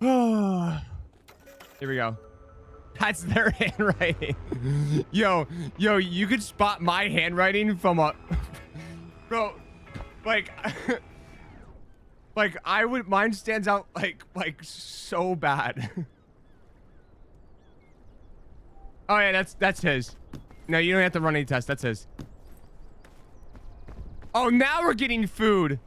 Here we go. That's their handwriting. Yo, you could spot my handwriting from a... Bro, like... like, I would... Mine stands out, like so bad. Oh, yeah, that's his. No, you don't have to run any tests. That's his. Oh, now we're getting food.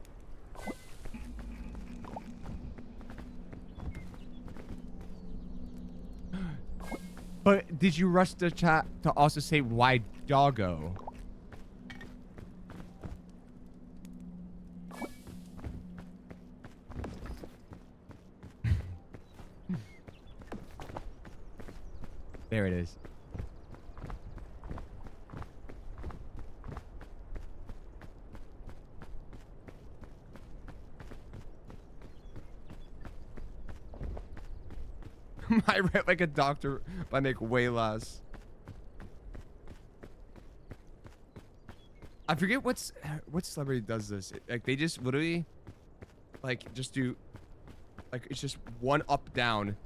But did you rush the chat to also say why doggo? There it is. I write like a doctor, but I make way less. I forget what celebrity does this. Like they just literally, like just do, like it's just one up down,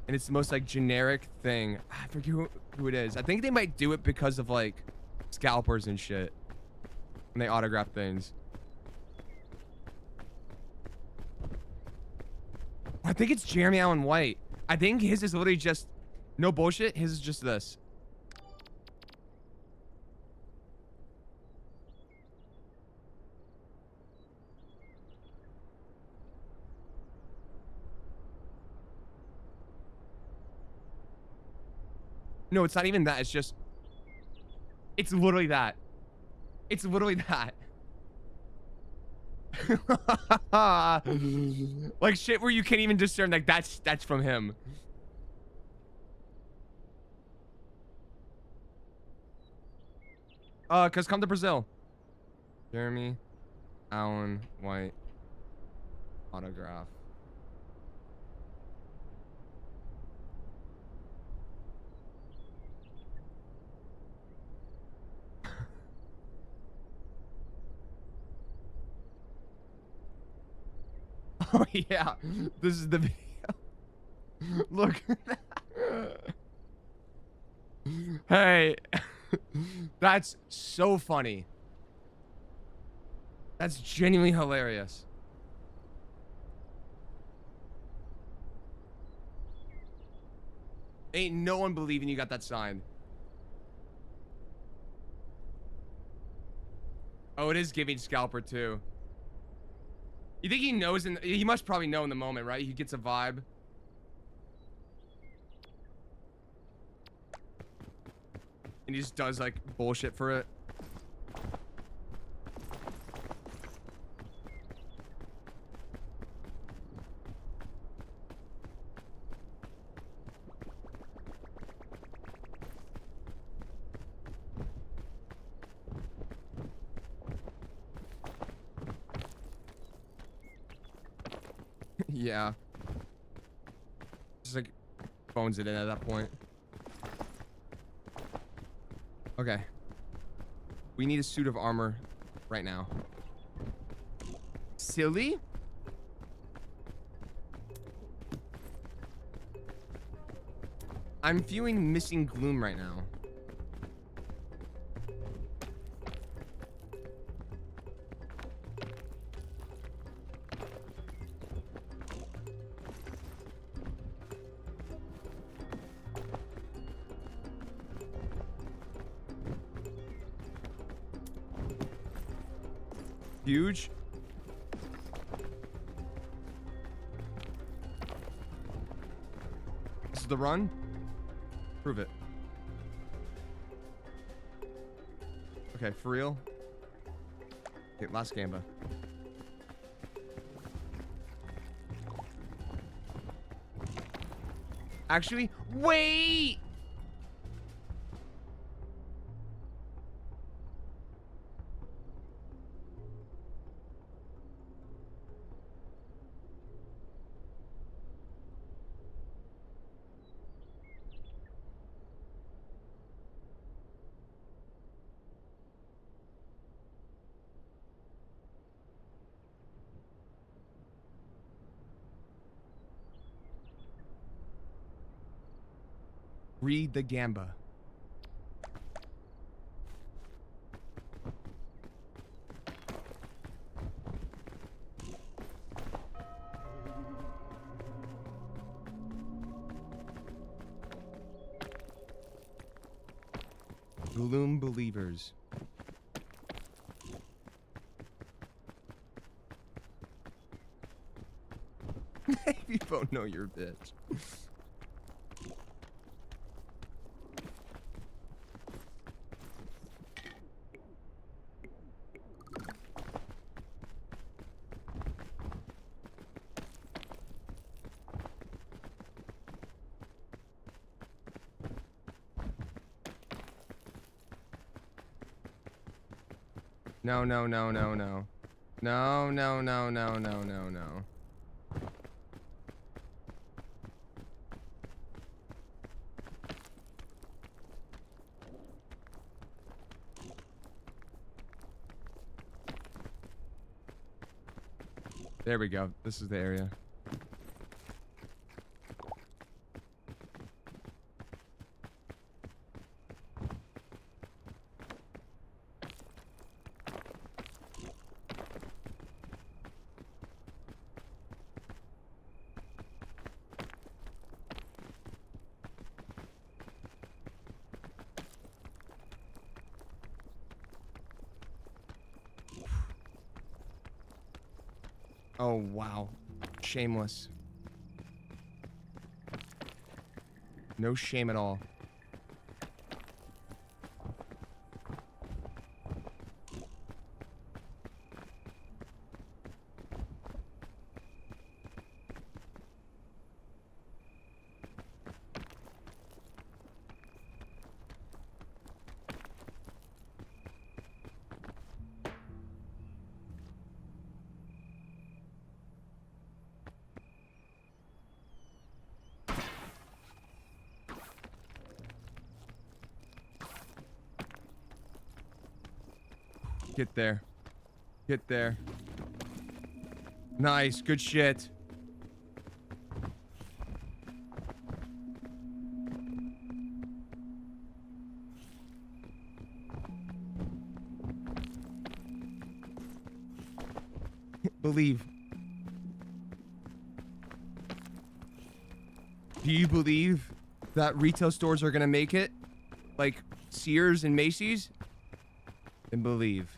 and it's the most like generic thing. I forget who it is. I think they might do it because of like scalpers and shit, when they autograph things. I think it's Jeremy Allen White. I think his is literally just, no bullshit, his is just this. No, it's not even that. It's just, it's literally that. It's literally that. Like shit where you can't even discern, like that's from him. Cause come to Brazil. Jeremy Allen White autograph. Oh yeah, this is the video. Look. Hey, that's so funny. That's genuinely hilarious. Ain't no one believing you got that signed. Oh, it is giving scalper too. You think he knows? He must probably know in the moment, right? He gets a vibe. And he just does like bullshit for it. Yeah. Just like phones it in at that point. Okay. We need a suit of armor right now. Silly? I'm feeling missing Gloom right now. Huge. This is the run. Prove it. Okay, for real. Okay, last gamba. Actually, wait! Read the Gamba. Gloom believers. You don't know your bitch. No, no, no, no, no. No, no, no, no, no, no, no. There we go. This is the area. Oh, wow. Shameless. No shame at all. Get there. Get there. Nice. Good shit. Believe. Do you believe that retail stores are gonna make it? Like Sears and Macy's? Then believe.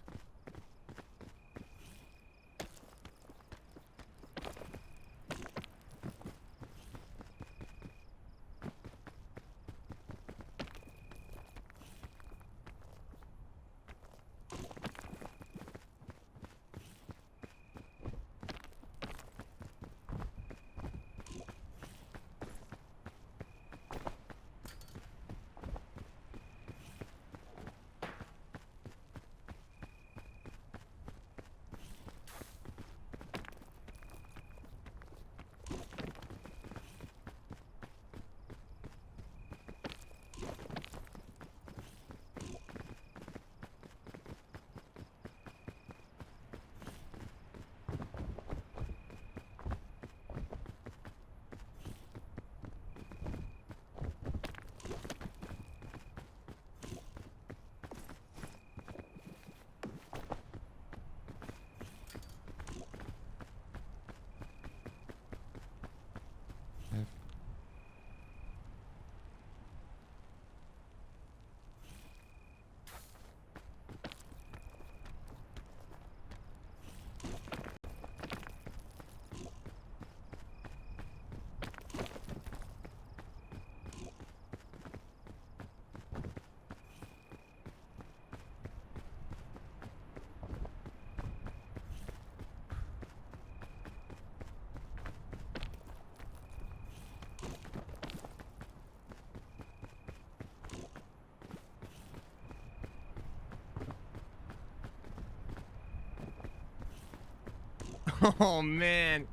Oh, man.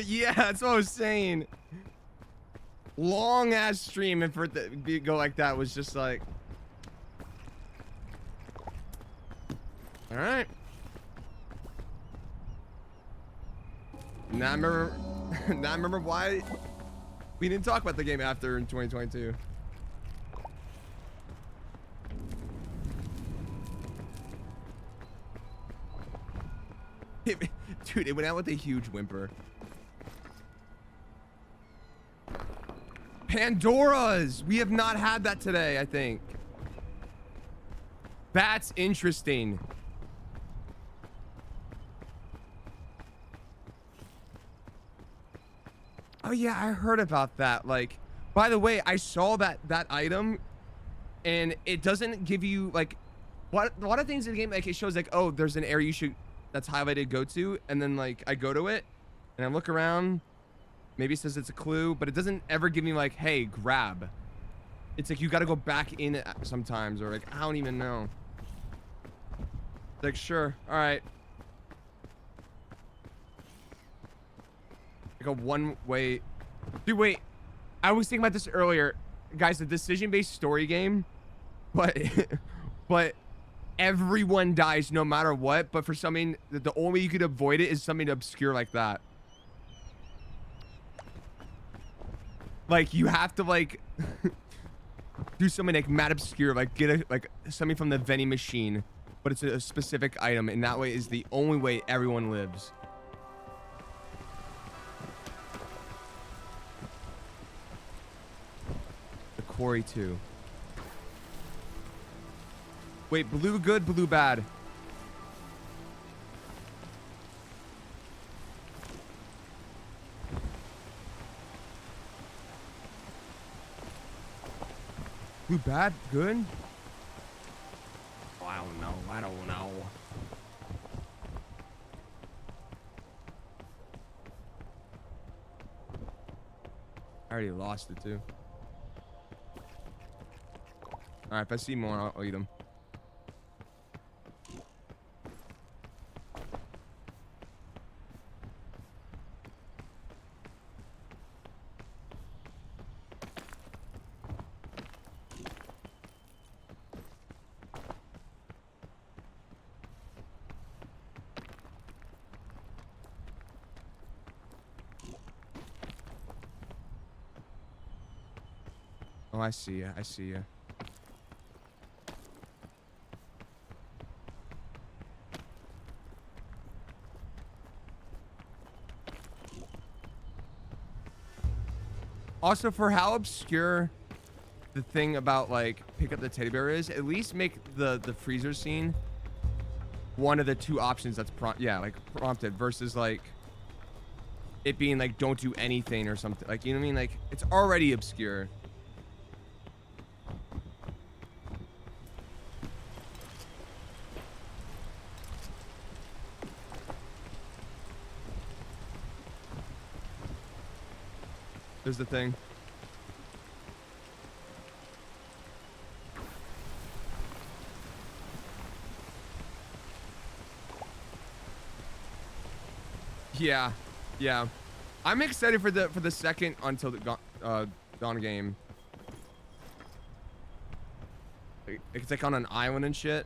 Yeah, that's what I was saying. Long ass stream, and for it to go like that was just like. All right. Now I remember. Now I remember why We didn't talk about the game after in 2022. Dude, it went out with a huge whimper. Pandoras! We have not had that today, I think. That's interesting. Oh yeah, I heard about that. Like, by the way, I saw that item, and it doesn't give you like what a lot of things in the game. Like, it shows like, oh, there's an area you should that's highlighted go to, and then like I go to it, and I look around. Maybe it says it's a clue, but it doesn't ever give me like, hey, grab. It's like you got to go back in it sometimes, or like I don't even know. Like, sure, all right. Like a one-way. Dude, wait. I was thinking about this earlier, guys. A decision-based story game, but but everyone dies no matter what. But for something that the only way you could avoid it is something obscure like that. Like you have to like do something like mad obscure, like get a like something from the vending machine, but it's a specific item, and that way is the only way everyone lives. The quarry too. Wait, blue good, blue bad. Blue bad, good? Oh, I don't know. I don't know. I already lost it too. Alright, if I see more, I'll eat them. Oh, I see ya. I see ya. Also, for how obscure the thing about like pick up the teddy bear is, at least make the freezer scene one of the two options that's prompted versus like it being like don't do anything or something. Like, you know what I mean? Like, it's already obscure. There's the thing. Yeah, yeah. I'm excited for the second Until Dawn game. It's like on an island and shit.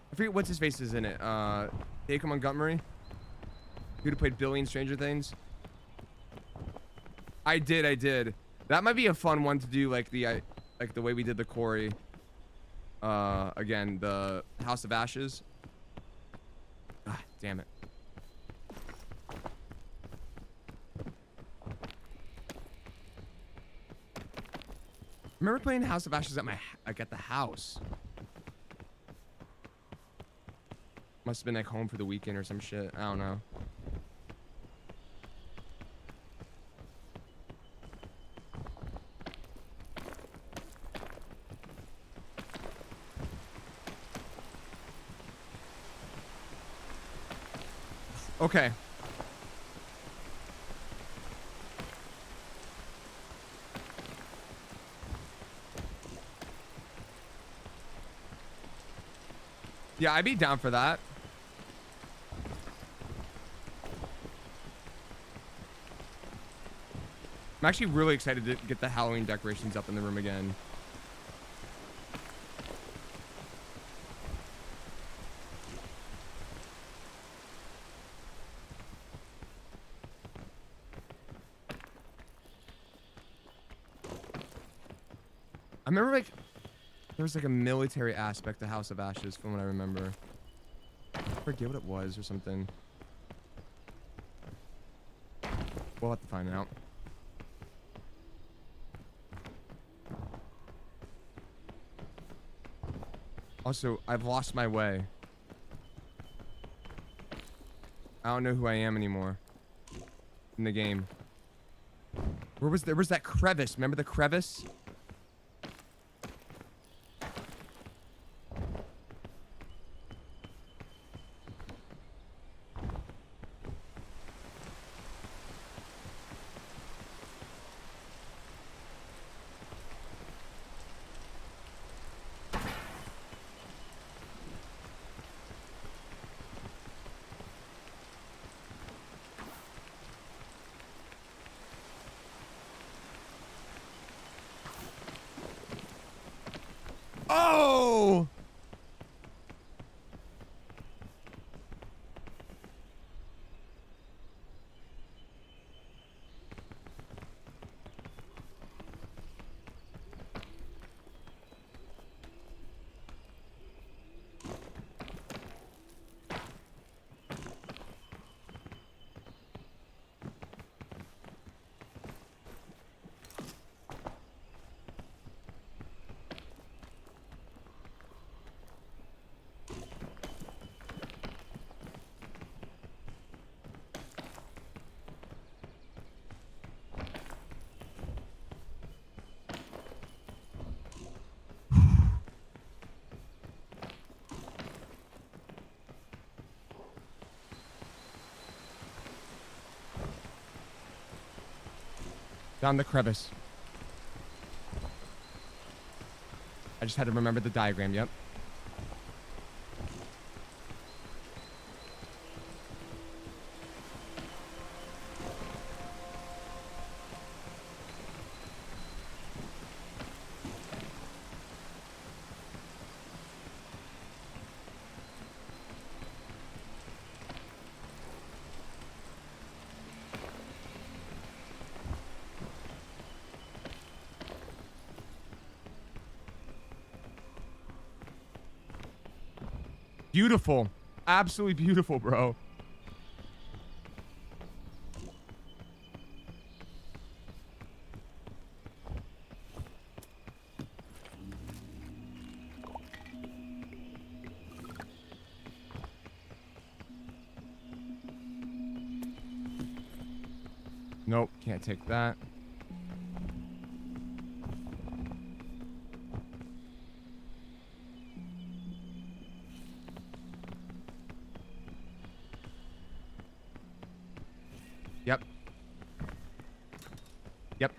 I forget what's his face is in it. Jacob Montgomery, who played Billy in Stranger Things. I did. That might be a fun one to do, like the way we did the quarry. Again, the House of Ashes. Ah, damn it. I remember playing House of Ashes at the house. Must have been like home for the weekend or some shit. I don't know. Okay. Yeah, I'd be down for that. I'm actually really excited to get the Halloween decorations up in the room again. I remember like there was like a military aspect to House of Ashes from what I remember. I forget what it was or something. We'll have to find out. Also, I've lost my way. I don't know who I am anymore in the game. Where was there was that crevice? Remember the crevice? Oh! Down the crevice. I just had to remember the diagram, yep. Beautiful. Absolutely beautiful, bro. Nope, can't take that. Yep. Yep.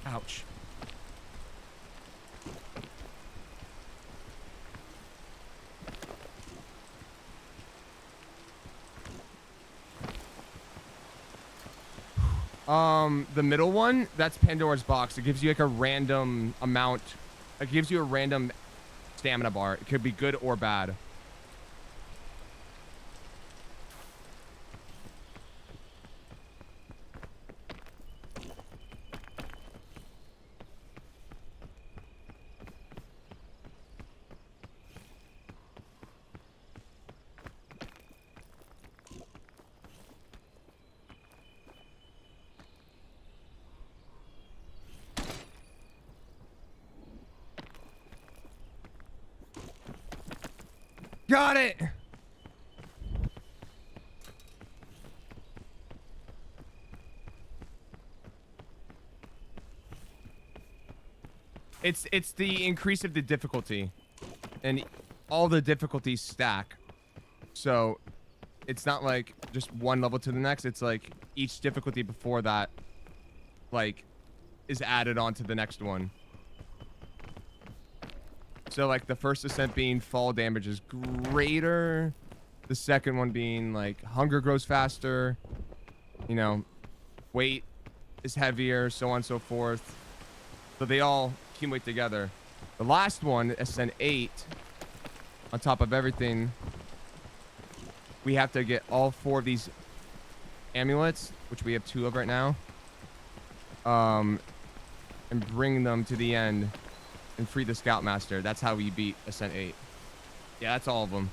Ouch. The middle one, that's Pandora's box. It gives you like a random amount. It gives you a random stamina bar. It could be good or bad. Got it. It's the increase of the difficulty, and all the difficulties stack. So it's not like just one level to the next. It's like each difficulty before that, like, is added on to the next one. So like the first ascent being fall damage is greater. The second one being like hunger grows faster. you know, weight is heavier, so on and so forth. So they all accumulate together. The last one, Ascent 8, on top of everything, we have to get all 4 of these amulets, which we have 2 of right now, and bring them to the end and free the Scoutmaster. That's how we beat Ascent 8. Yeah, that's all of them.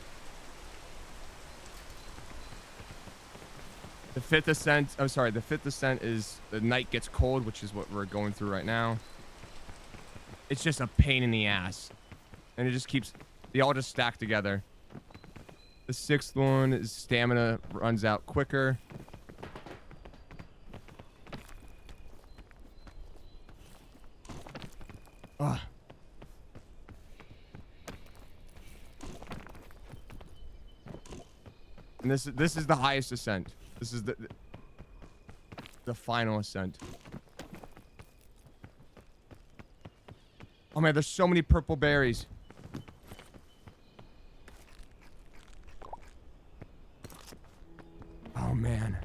The 5th Ascent, I'm sorry, the 5th Ascent is the night gets cold, which is what we're going through right now. It's just a pain in the ass. And it just keeps, they all just stack together. The 6th one is stamina runs out quicker. Ugh. And this is the highest ascent. This is the final ascent. Oh man, there's so many purple berries. Oh man.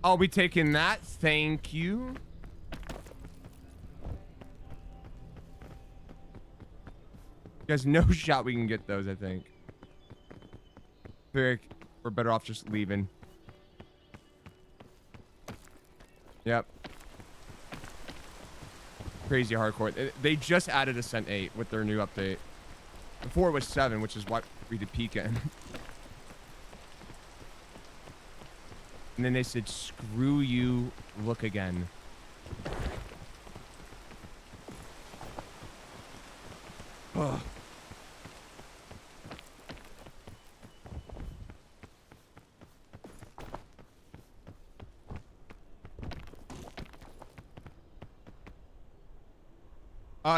I'll be taking that. Thank you. There's no shot we can get those, I think. We're better off just leaving. Yep. Crazy hardcore. They just added Ascent 8 with their new update. Before it was 7, which is what we did peek in. And then they said, screw you, look again. Ugh.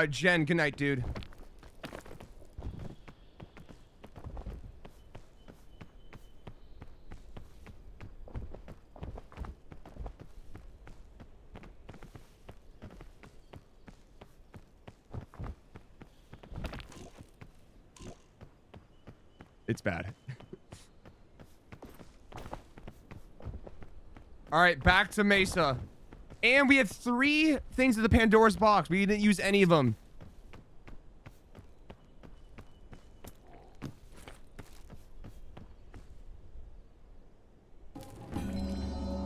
Jen, good night, dude. It's bad. All right, back to Mesa. And we have 3 things in the Pandora's box. We didn't use any of them.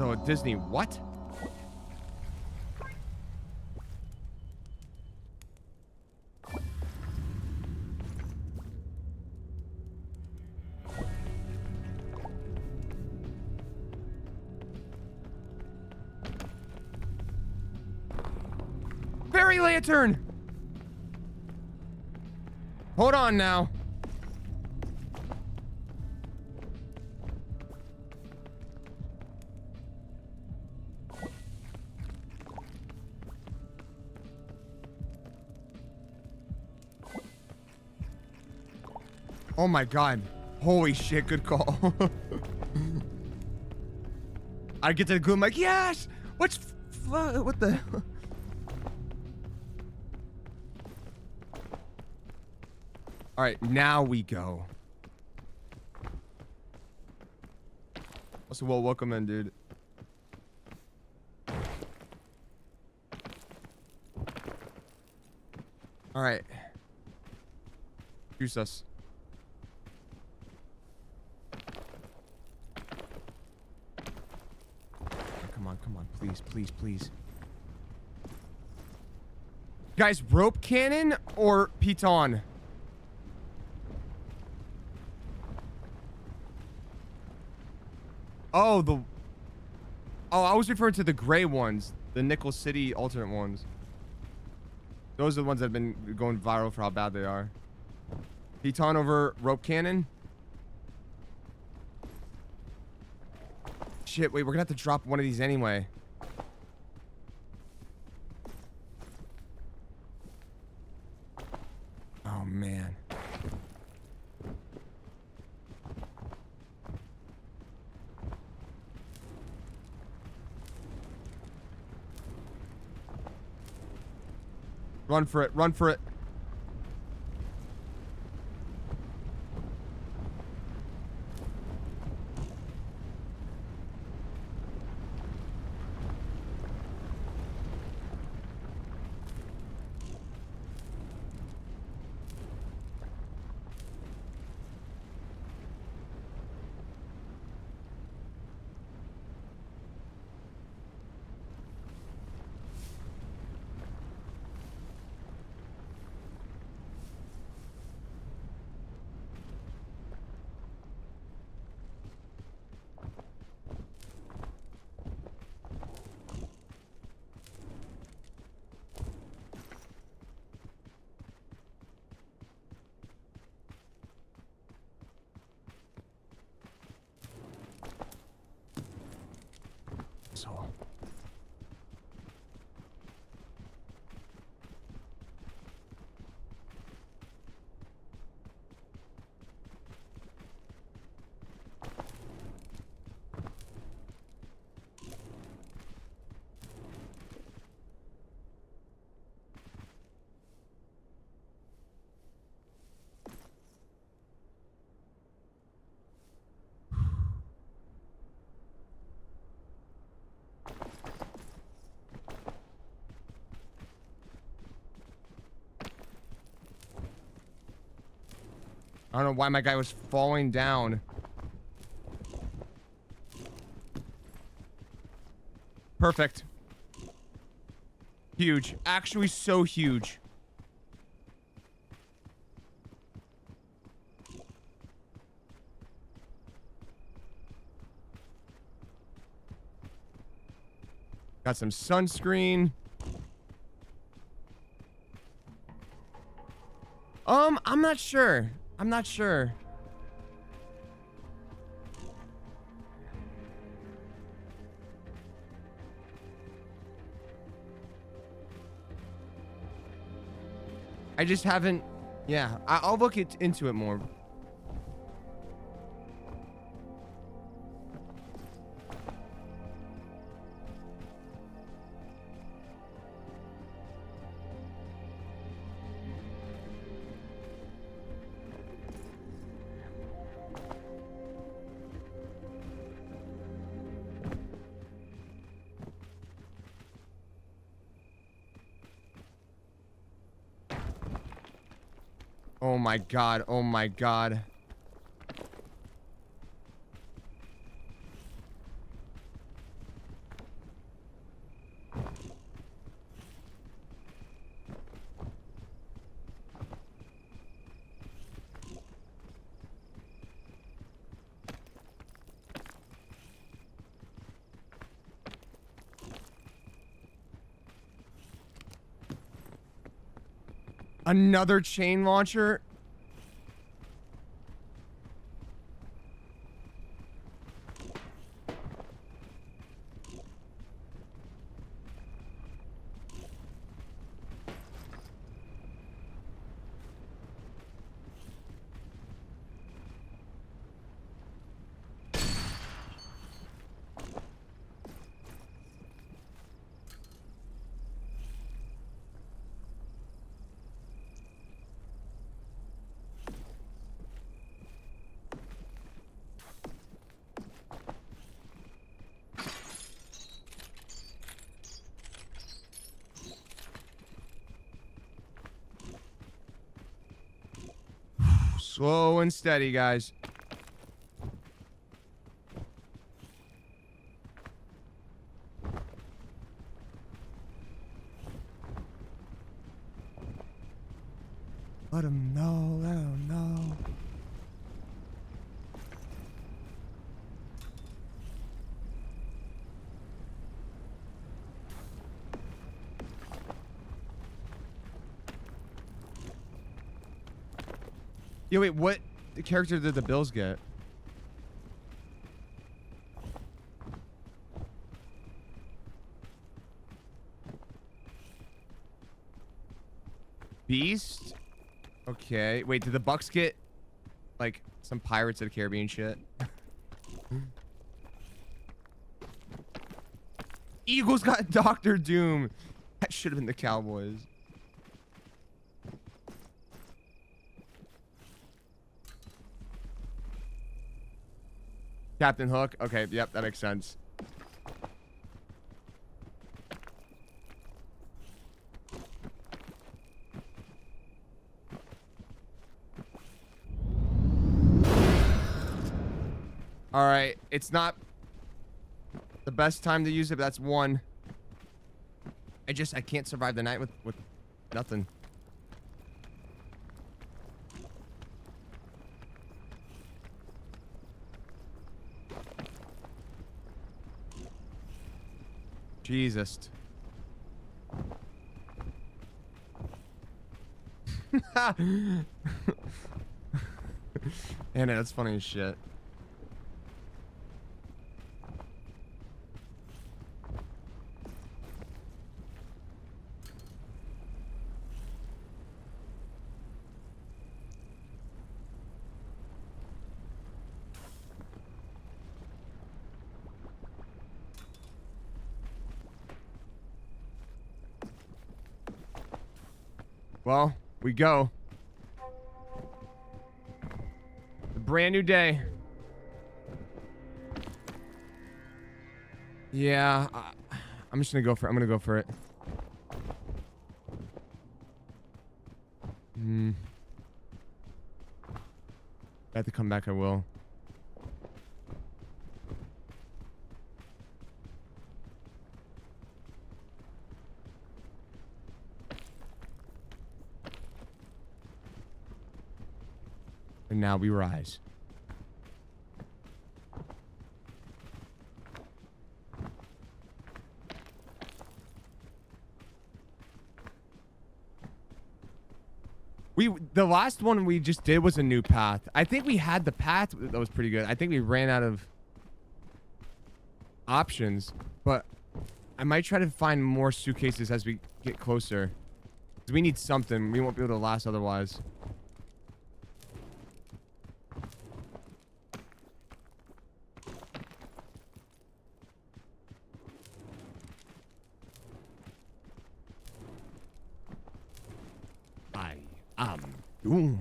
Oh, Disney, what? Fairy lantern! Hold on now. Oh my god. Holy shit, good call. I get to Gloom like, yes! What the... Alright, now we go. Also, well, welcome in, dude. Alright. Juice us. Come on, please, please, please. Guys, rope cannon or piton? Oh, I was referring to the gray ones. The Nickel City alternate ones. Those are the ones that have been going viral for how bad they are. Piton over rope cannon? Shit, wait, we're gonna have to drop one of these anyway. Oh, man. Run for it, run for it. asshole. I don't know why my guy was falling down. Perfect. Huge. Actually so huge. Got some sunscreen. I'm not sure. I'm not sure. I just haven't. Yeah, I'll look into it more. Oh my god, oh my god. Another chain launcher? Slow and steady, guys. Let him know, let him know. Yo, wait, what character did the Bills get? Beast? Okay. Wait, did the Bucks get, like, some Pirates of the Caribbean shit? Eagles got Doctor Doom. That should have been the Cowboys. Captain Hook. Okay, yep, that makes sense. All right, it's not the best time to use it, but that's one. I can't survive the night with nothing. Jesus. Man, that's funny as shit. Well, we go. A brand new day. Yeah, I'm just gonna go for it. I'm gonna go for it. If I have to come back, I will. And now we rise. The last one we just did was a new path. I think we had the path that was pretty good. I think we ran out of options, but I might try to find more suitcases as we get closer. 'Cause we need something. We won't be able to last otherwise. I am Gloom.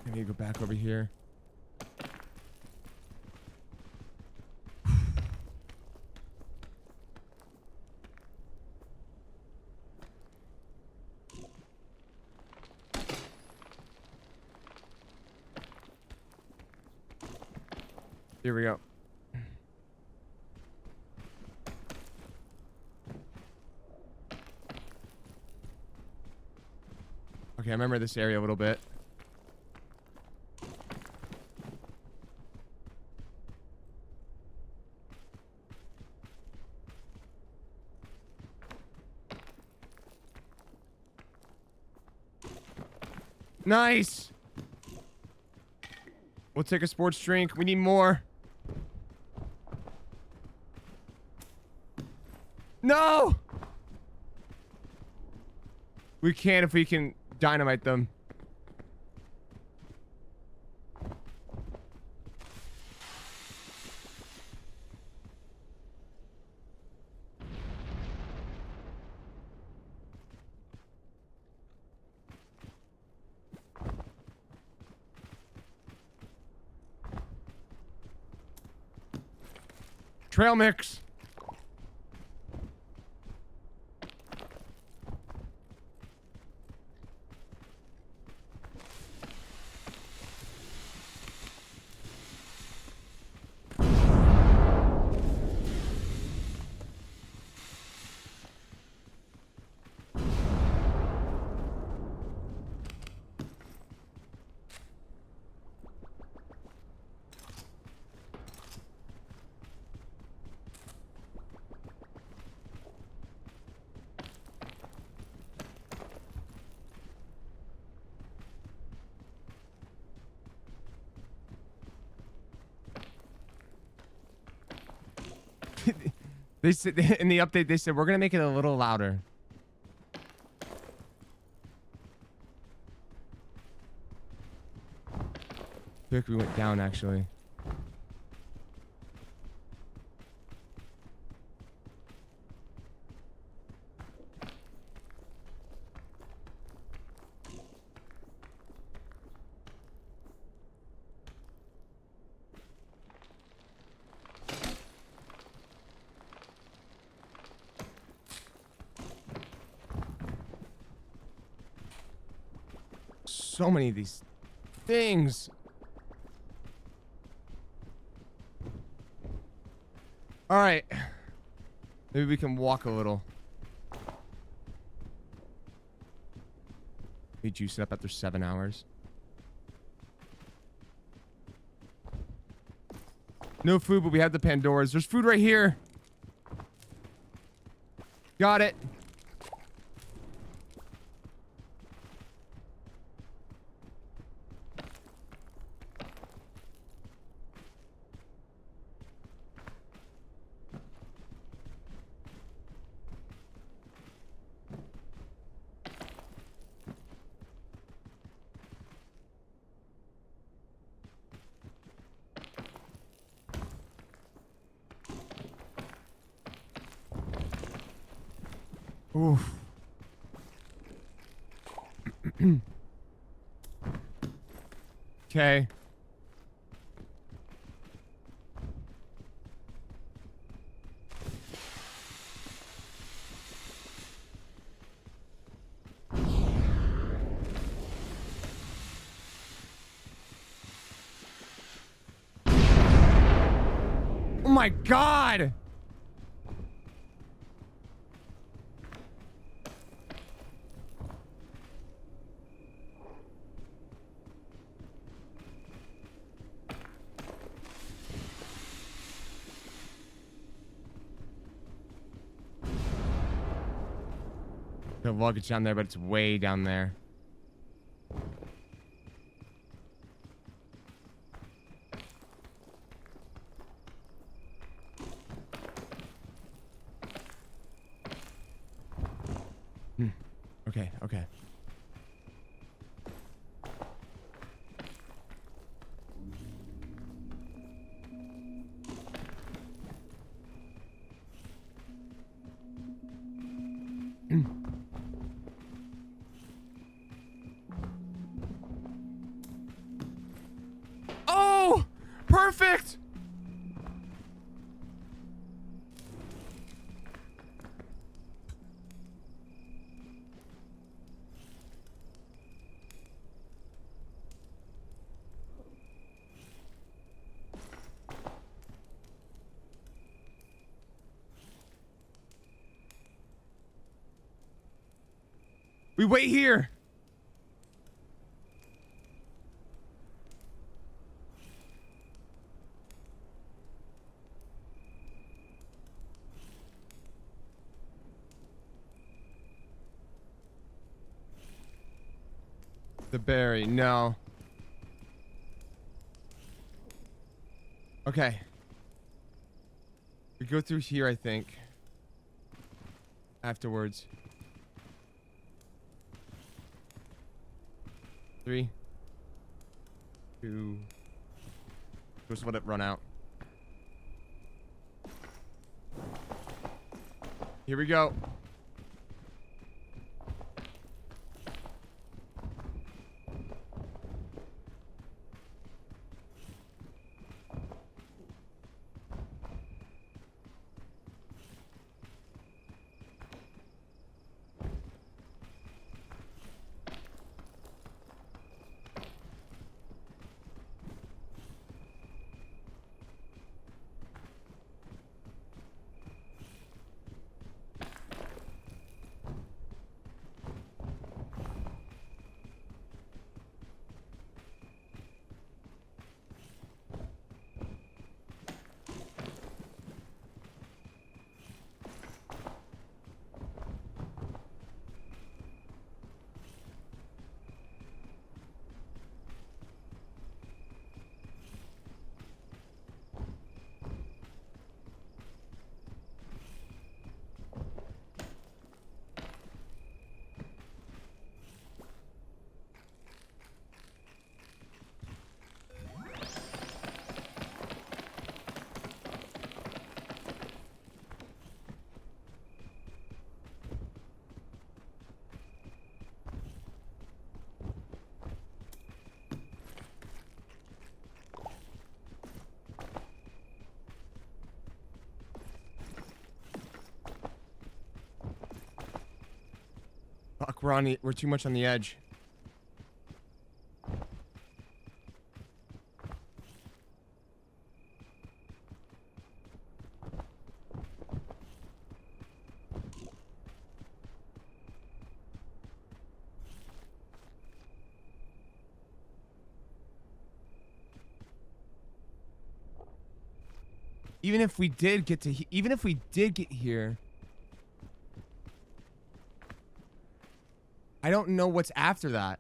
I need to go back over here. Here we go. Okay, I remember this area a little bit. Nice. We'll take a sports drink. We need more. No! We can if we can dynamite them. Trail mix. They said in the update, they said we're gonna make it a little louder. I feel like we went down actually. So many of these things. All right. Maybe we can walk a little. We juice it up after 7 hours. No food, but we have the Pandoras. There's food right here. Got it. Oof. Okay. Oh my god! The luggage down there, but it's way down there. Okay, okay. Oh! Perfect! We wait here. The berry, no. Okay. We go through here, I think. Afterwards. 3, 2. Just let it run out. Here we go. Fuck, we're too much on the edge. Even if we did get to even if we did get here, I don't know what's after that.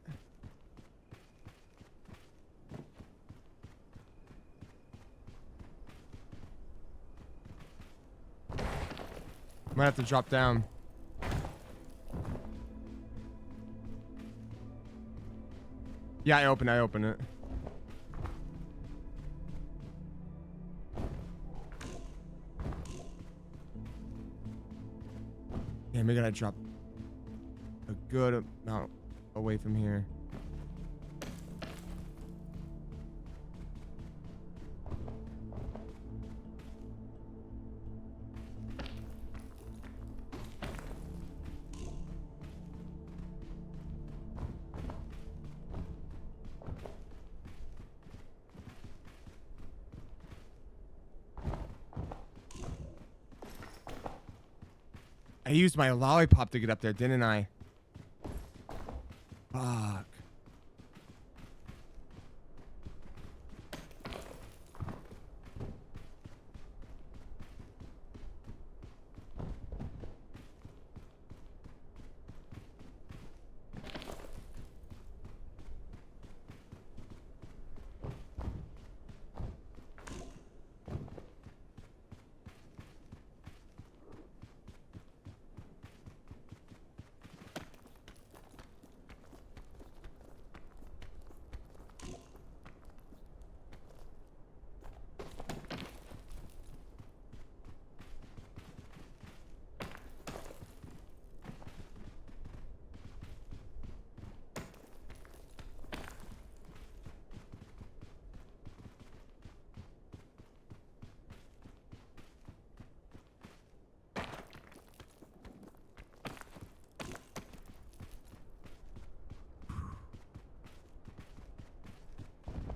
Might have to drop down. Yeah, I open it. Yeah, maybe I gotta drop good amount away from here. I used my lollipop to get up there, didn't I? Fuck.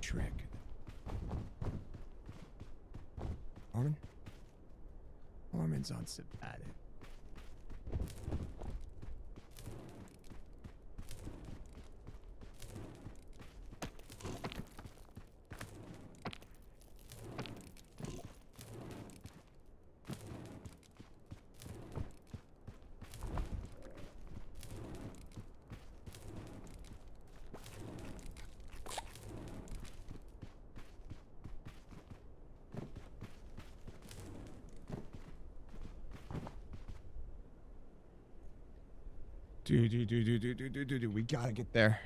Trick. Armin? Armin's on Citadel. Dude, we gotta get there.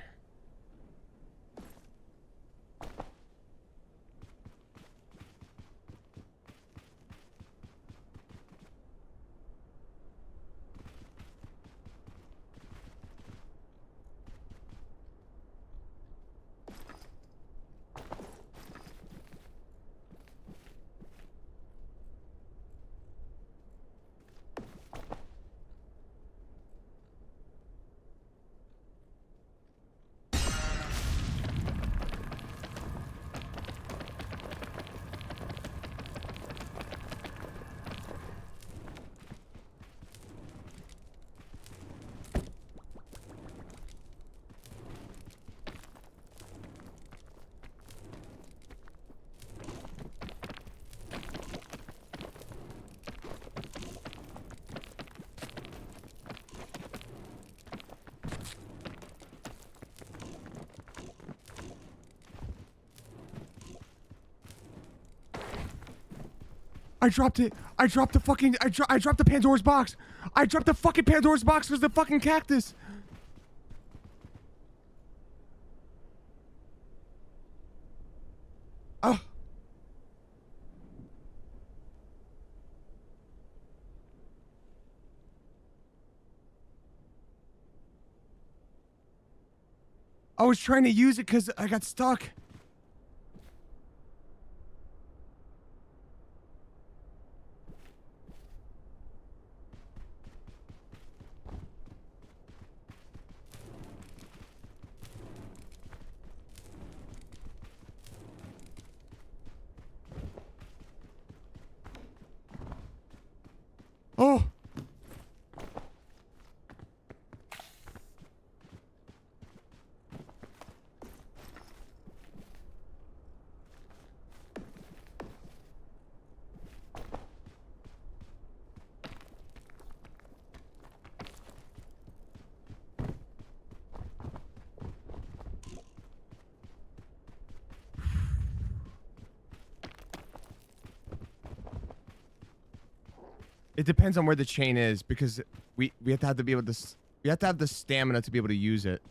I dropped it. I dropped the fucking. I dropped the Pandora's box. I dropped the fucking Pandora's box because the fucking cactus. Oh. I was trying to use it because I got stuck. Oh. It depends on where the chain is because we have to be able to we have to have the stamina to be able to use it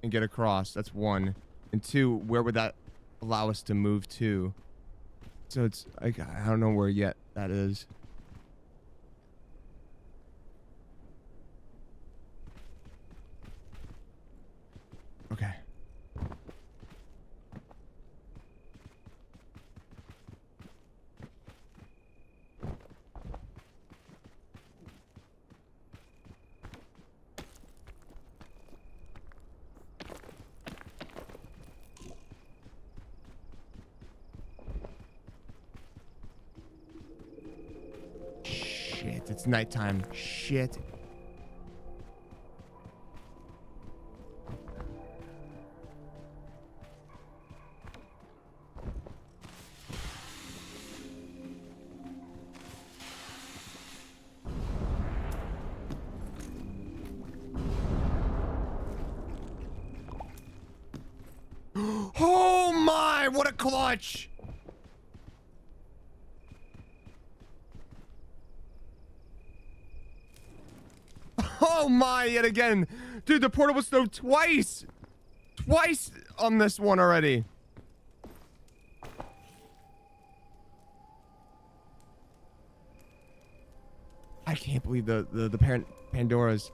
and get across. That's one. And two, where would that allow us to move to? So it's like I don't know where yet that is. Shit, it's nighttime. Shit. Oh my, what a clutch! Oh my, yet again. Dude, the portal was thrown twice! Twice on this one already. I can't believe the parent Pandora's.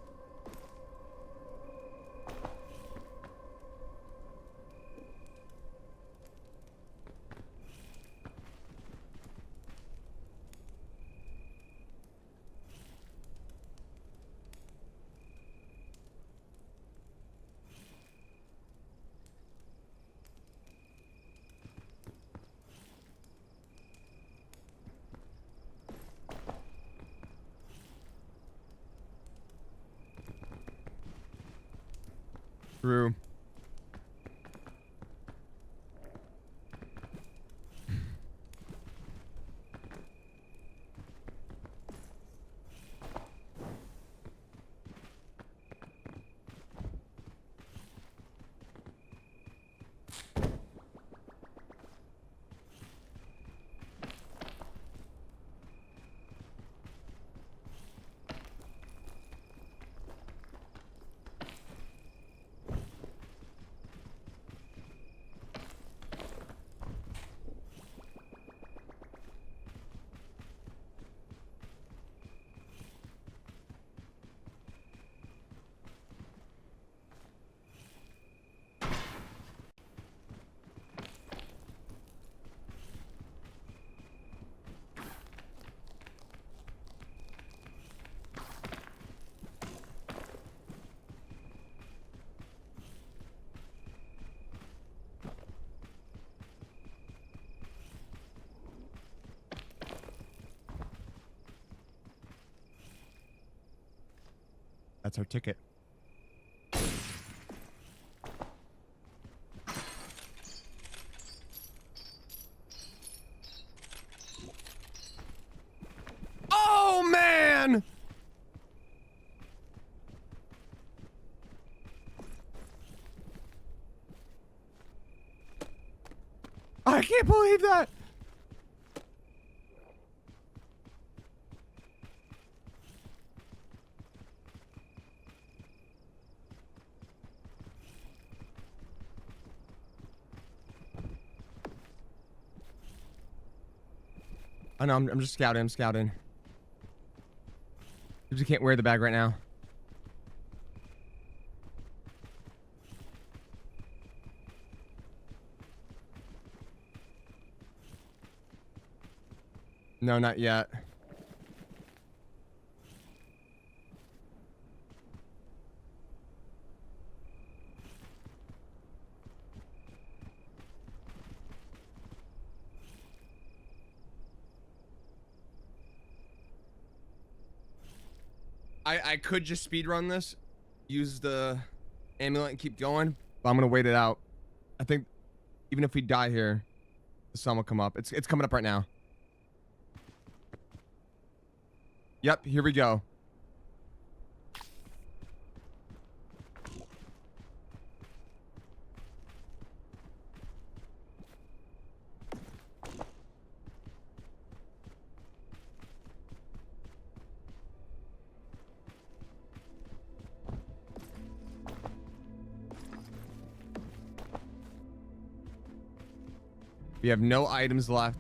True. That's our ticket. Oh, man! I can't believe that! I know, I'm just scouting, I'm scouting. I just can't wear the bag right now. No, not yet. I could just speedrun this, use the amulet and keep going, but I'm gonna wait it out. I think even if we die here, the sun will come up. It's coming up right now. Yep, here we go. We have no items left.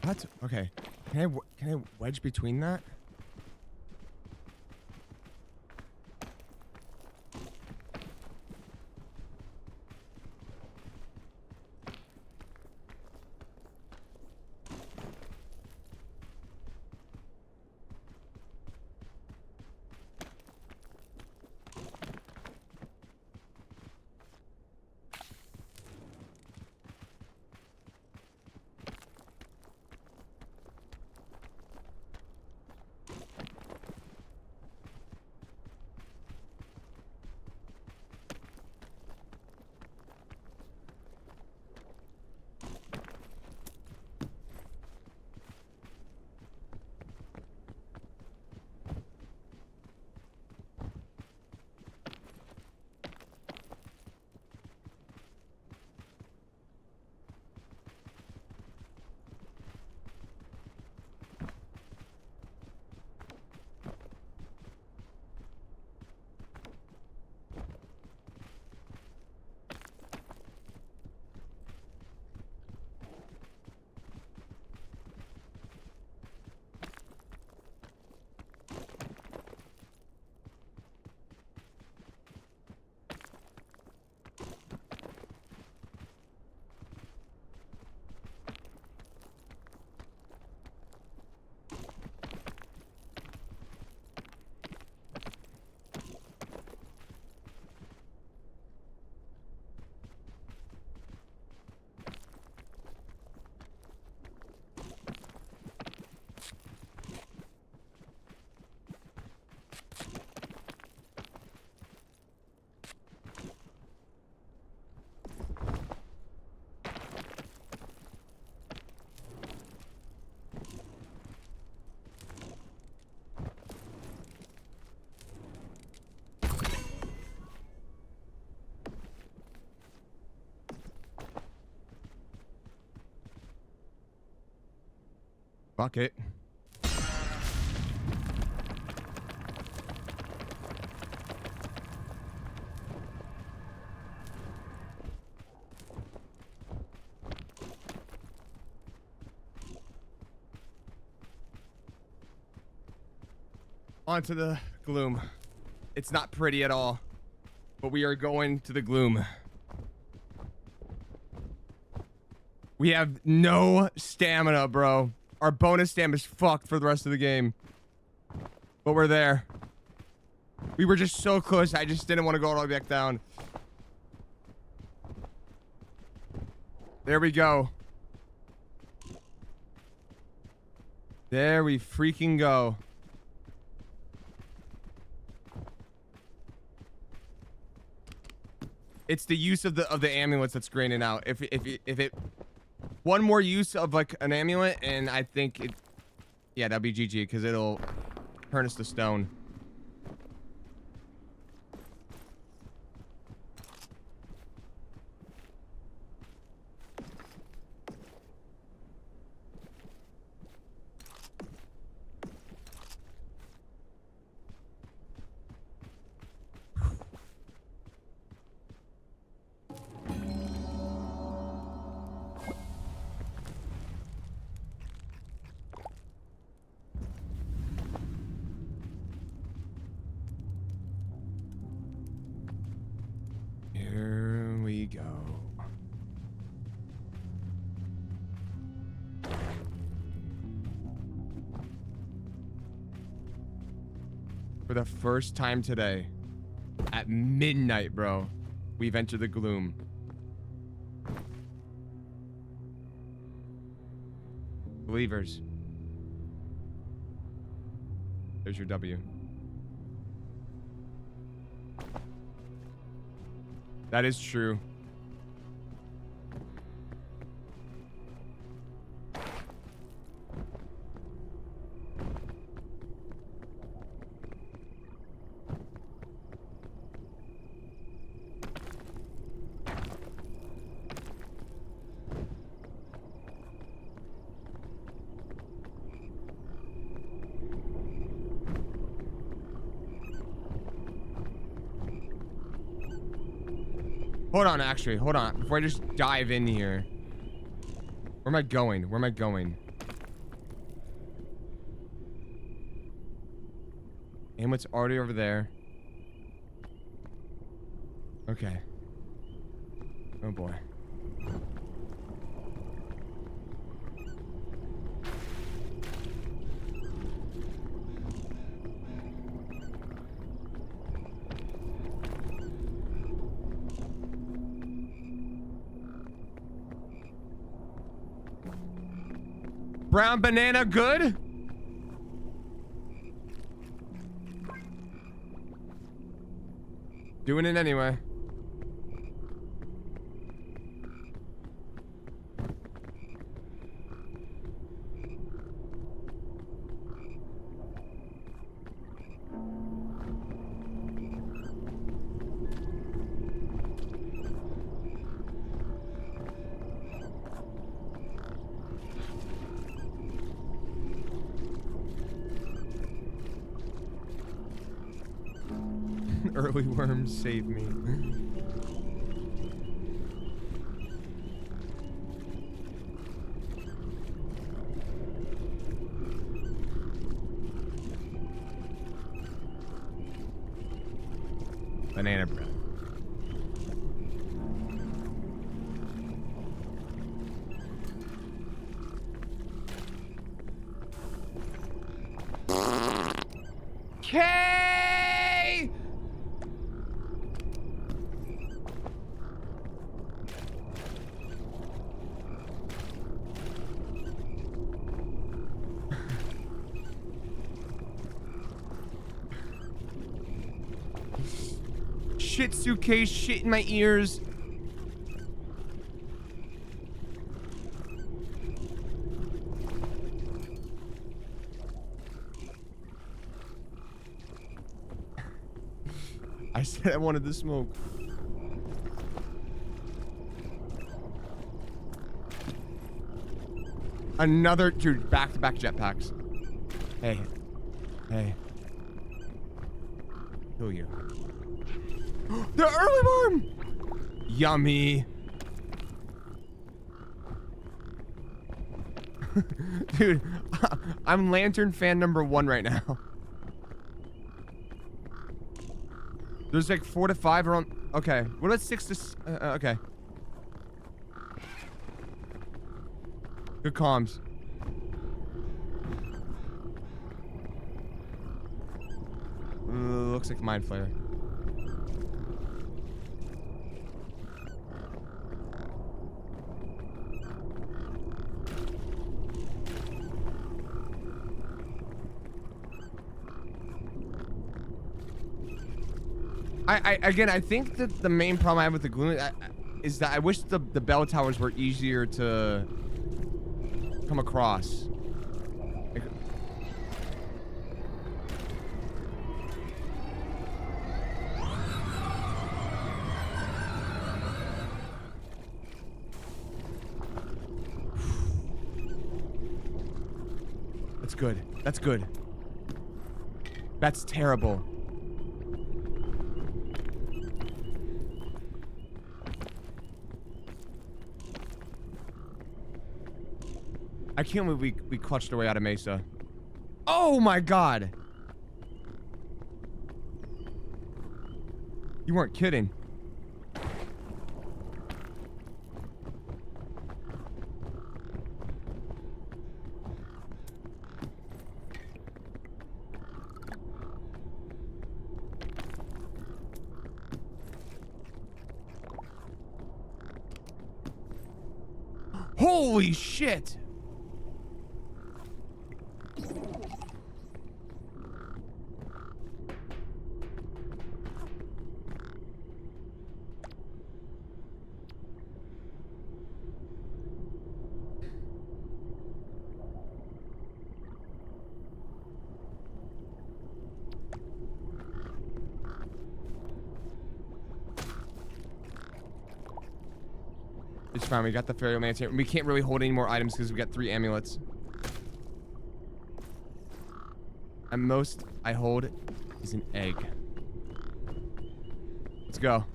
What? Okay. Can I wedge between that? Fuck it. Onto the Gloom. It's not pretty at all, but we are going to the Gloom. We have no stamina, bro. Our bonus stamina is fucked for the rest of the game. But we're there. We were just so close. I just didn't want to go all the way back down. There we go. There we freaking go. It's the use of the amulets that's graining out. If it one more use of like an amulet, and I think it, yeah, that'd be GG because it'll turn us to stone. Here we go. For the first time today, at midnight, bro, we've entered the Gloom. Believers. There's your W. That is true. Hold on, actually. Hold on. Before I just dive in here. Where am I going? Where am I going? Hamlet's already over there. Okay. Oh boy. Brown banana good? Doing it anyway. Early worms save me. Banana bread. Okay. Shit suitcase, shit in my ears. I said I wanted to smoke. Another dude, back-to-back jetpacks. Hey. Hey. Kill you. The early worm! Yummy. Dude, I'm Lantern fan number 1 right now. There's like 4 to 5 around. Okay. What about 6 to... okay. Good comms. Looks like Mind Flayer. Again, I think that the main problem I have with the Gloom is that I wish the bell towers were easier to come across. Like, that's good. That's good. That's terrible. I can't believe we clutched our way out of Mesa. Oh my god! You weren't kidding. Holy shit! It's fine, we got the Ferromancer. We can't really hold any more items because we got 3 amulets. And most I hold is an egg. Let's go.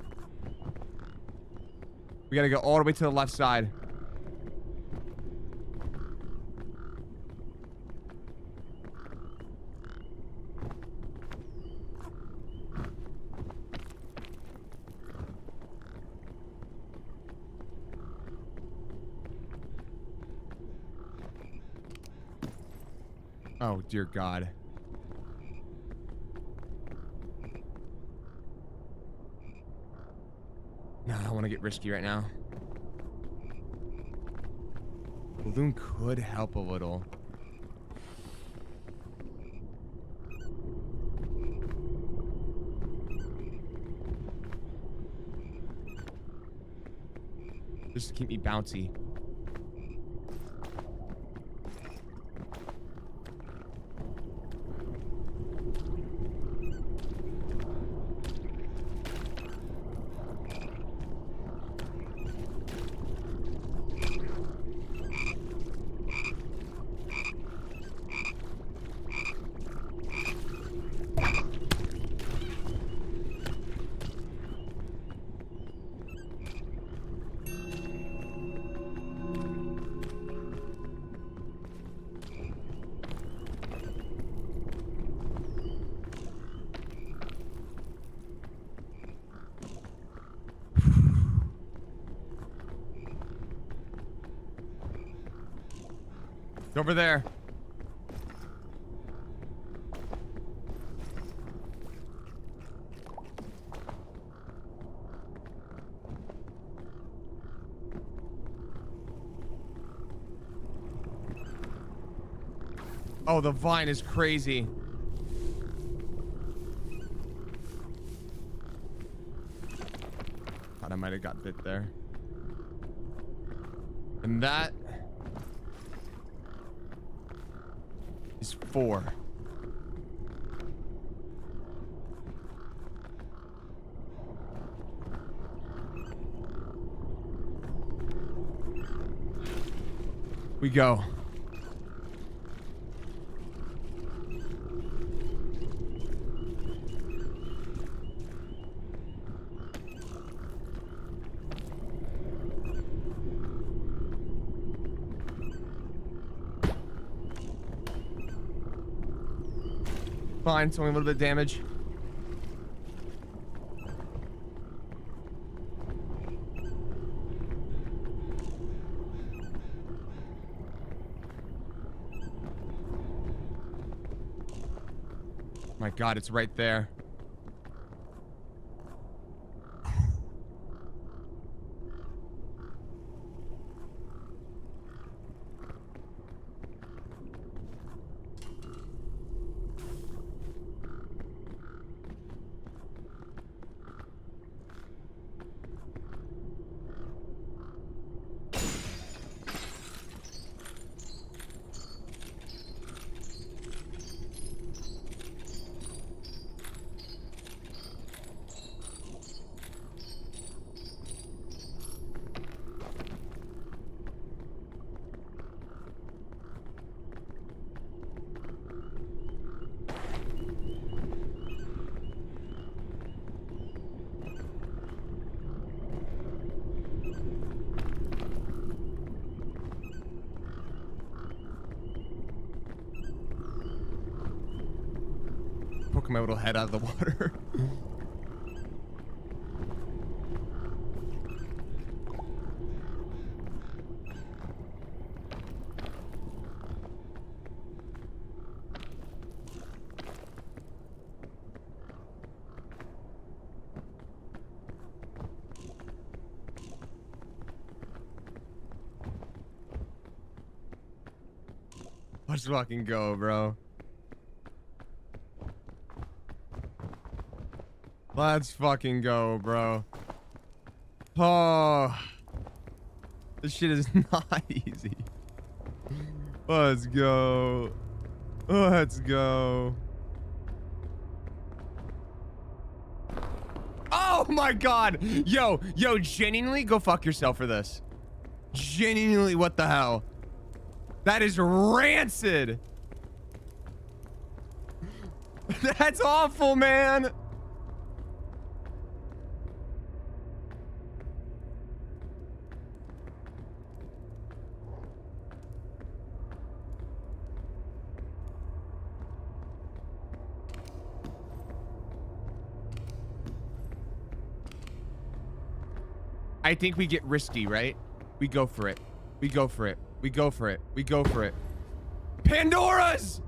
We gotta go all the way to the left side. Oh, dear God. No, I don't want to get risky right now. Balloon could help a little. Just to keep me bouncy. It's over there. Oh, the vine is crazy. Thought I might have got bit there. And that is 4. We go. Fine, it's only a little bit of damage. My God, it's right there. Poking my little head out of the water. Let's fucking go, bro. Let's fucking go, bro. Oh, this shit is not easy. Let's go. Let's go. Oh my God. Yo, genuinely go fuck yourself for this. Genuinely, what the hell? That is rancid. That's awful, man. I think we get risky, right? We go for it. We go for it. We go for it. We go for it. Pandora's!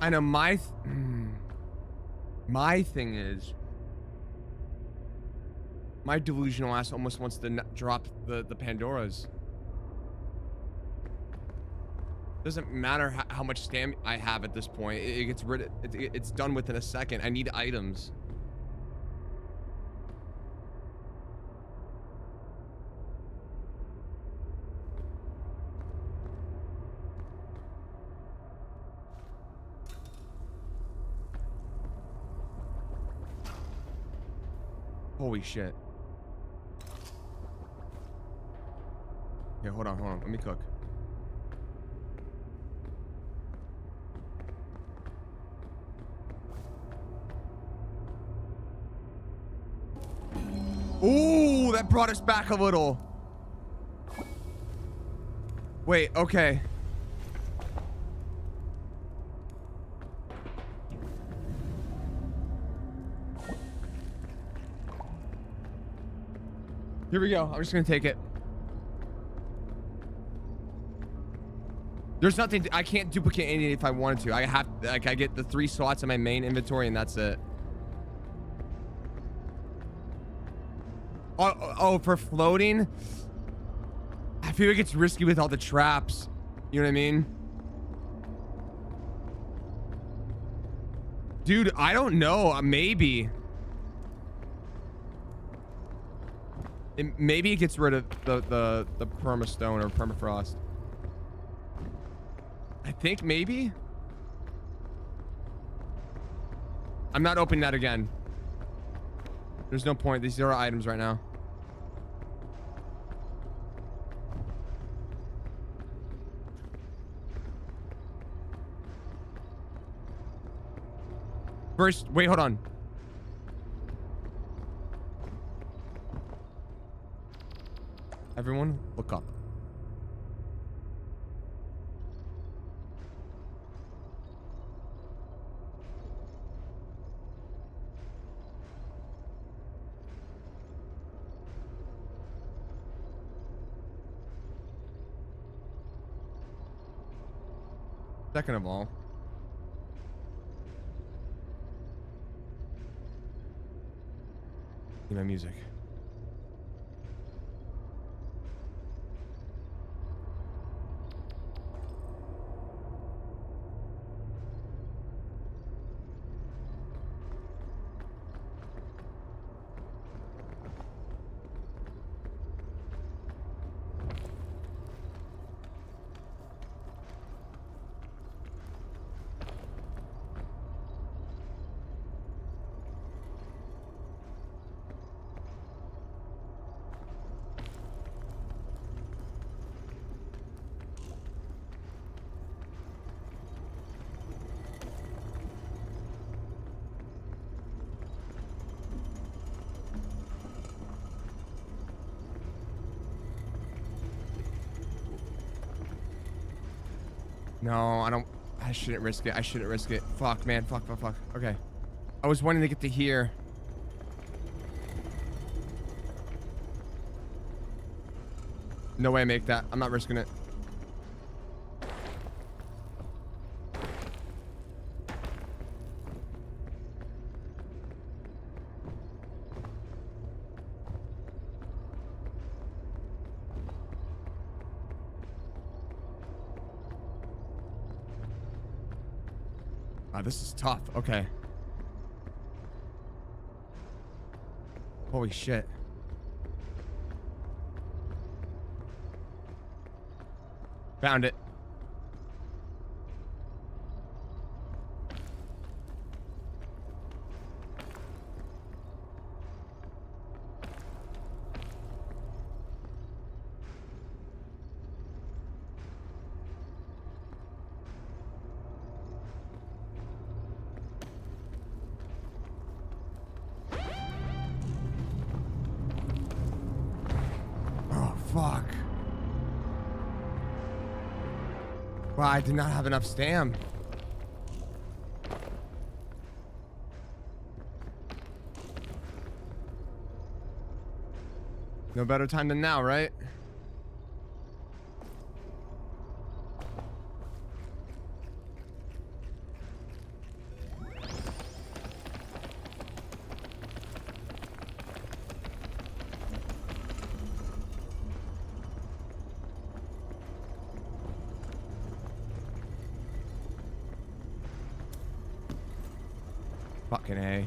I know my thing is, my delusional ass almost wants to drop the Pandoras. Doesn't matter how much stam I have at this point. It gets rid of it's done within a second. I need items. Holy shit. Yeah, hold on. Let me cook. Ooh, that brought us back a little. Wait, okay. Here we go. I'm just gonna take it. There's nothing, I can't duplicate anything if I wanted to. I have, like, I get the 3 slots in my main inventory and that's it. Oh, for floating? I feel like it's risky with all the traps. You know what I mean? Dude, I don't know. Maybe. Maybe it gets rid of the permastone or permafrost. I think maybe. I'm not opening that again. There's no point. These are items right now. First, wait, hold on. Everyone, look up. Second of all, need my music. No, I don't. I shouldn't risk it. I shouldn't risk it. Fuck, man. Fuck. Okay. I was wanting to get to here. No way I make that. I'm not risking it. This is tough. Okay. Holy shit. Found it. Fuck. Wow, I did not have enough stam. No better time than now, right? Fucking A.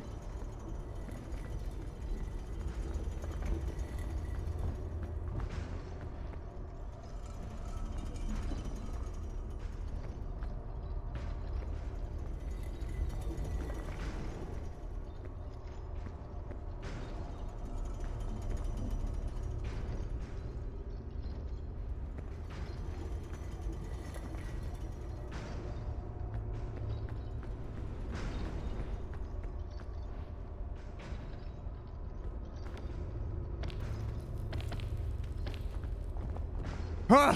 Huh!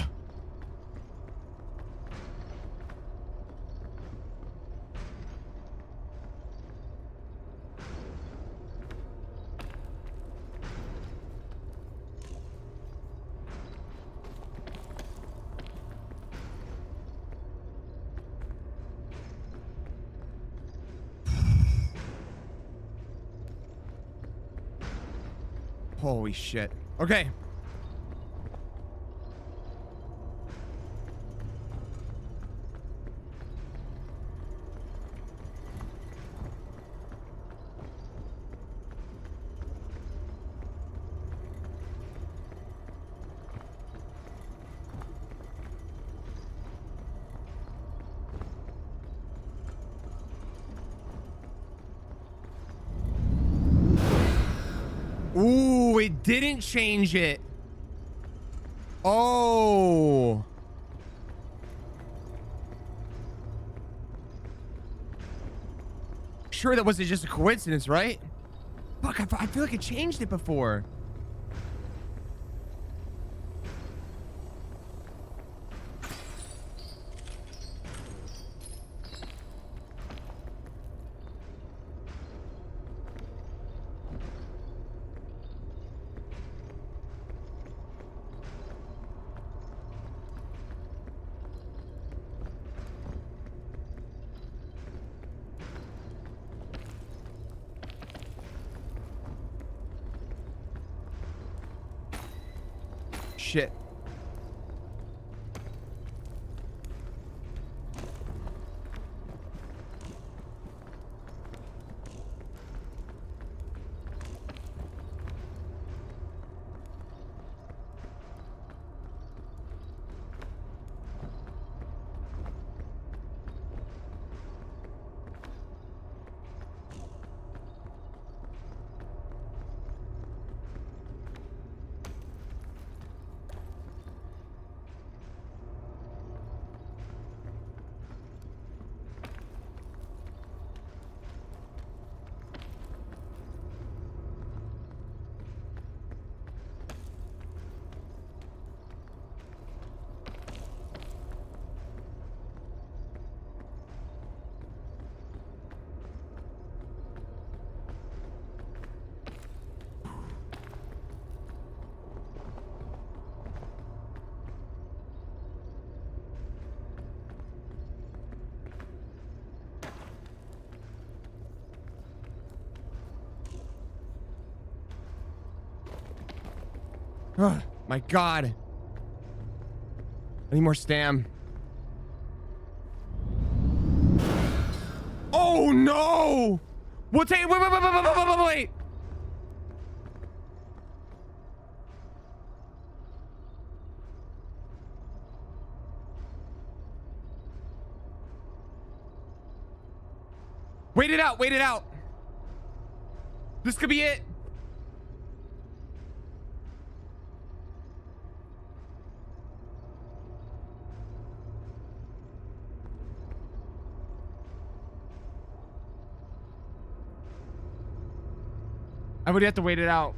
Holy shit. Okay. Ooh, it didn't change it. Oh. Sure, that wasn't just a coincidence, right? Fuck, I feel like it changed it before. Shit. Oh, my God. I need more stam. Oh, no. We'll take... Wait. Wait it out. Wait it out. This could be it. I would have to wait it out.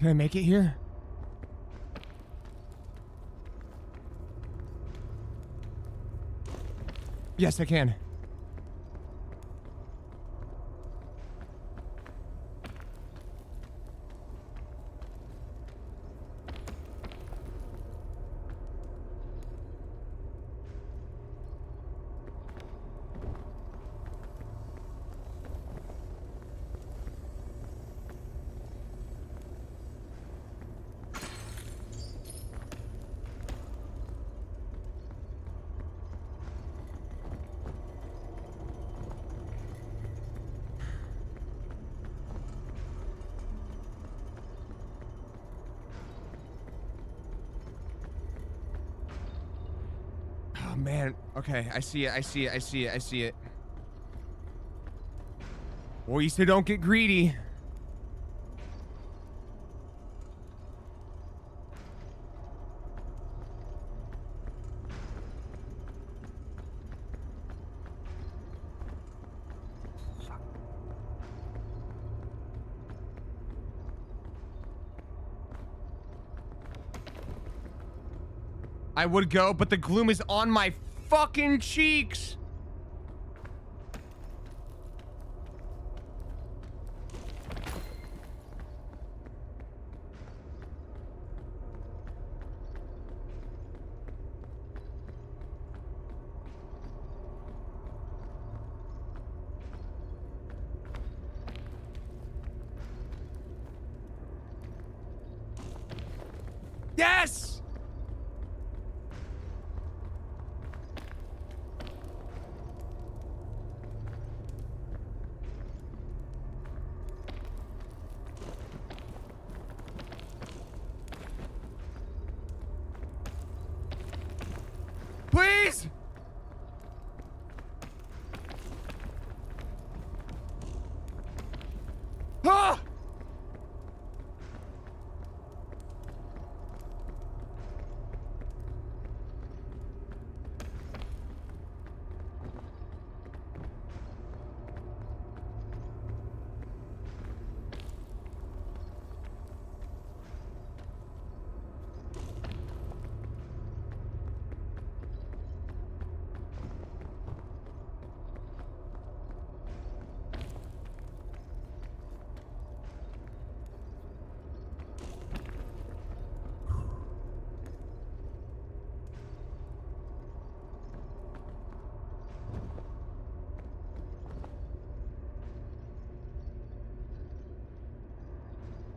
Can I make it here? Yes, I can. Oh man. Okay, I see it. I see it. I see it. I see it. Well, you said don't get greedy. I would go, but the gloom is on my fucking cheeks. Yes! Please! Ah!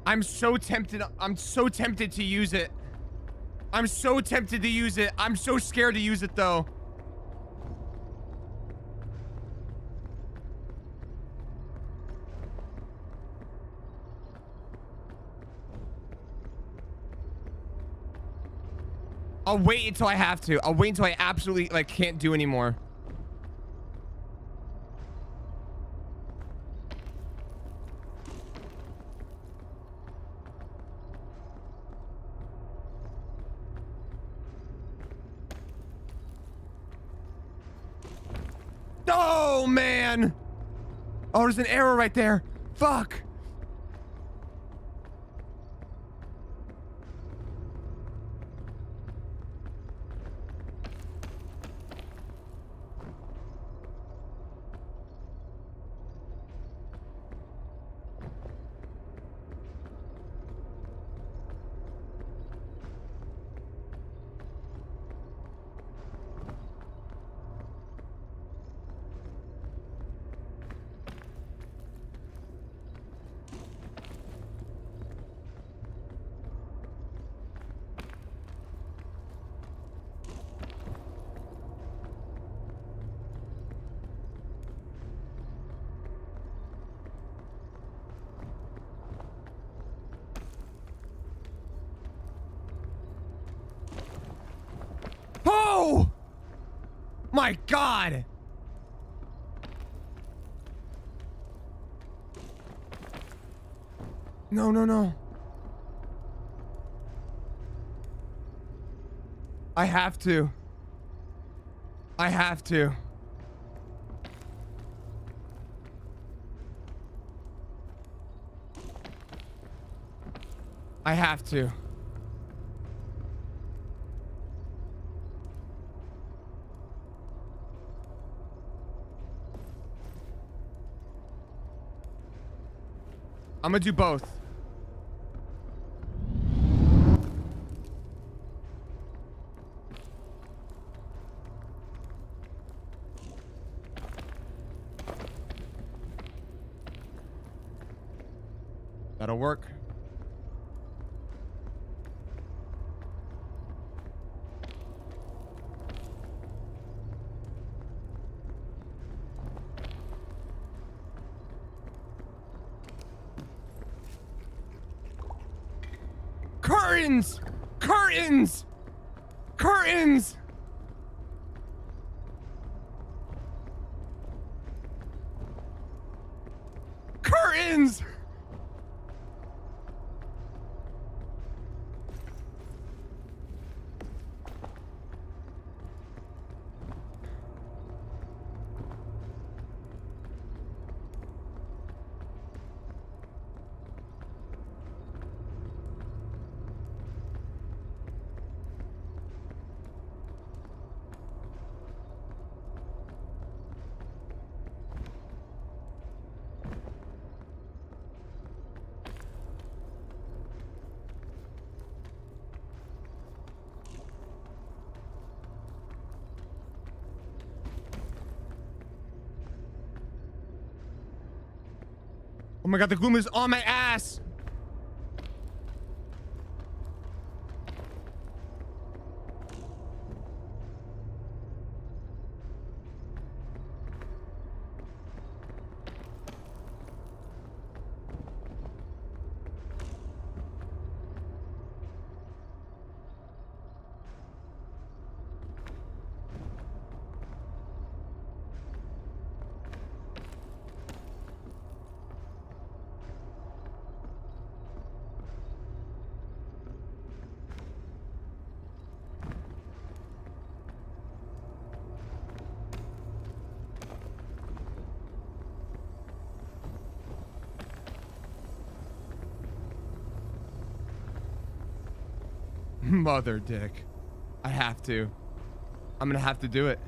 I'm so tempted. I'm so tempted to use it. I'm so tempted to use it. I'm so scared to use it though. I'll wait until I have to. I'll wait until I absolutely like can't do anymore. Oh man! Oh, there's an arrow right there. Fuck. Oh! My God! No, no, no. I have to. I have to. I have to. I'm gonna do both. That'll work. Curtains! Curtains! Curtains! Curtains! Oh my god, the gloom is on my ass! Mother dick. I have to. I'm gonna have to do it.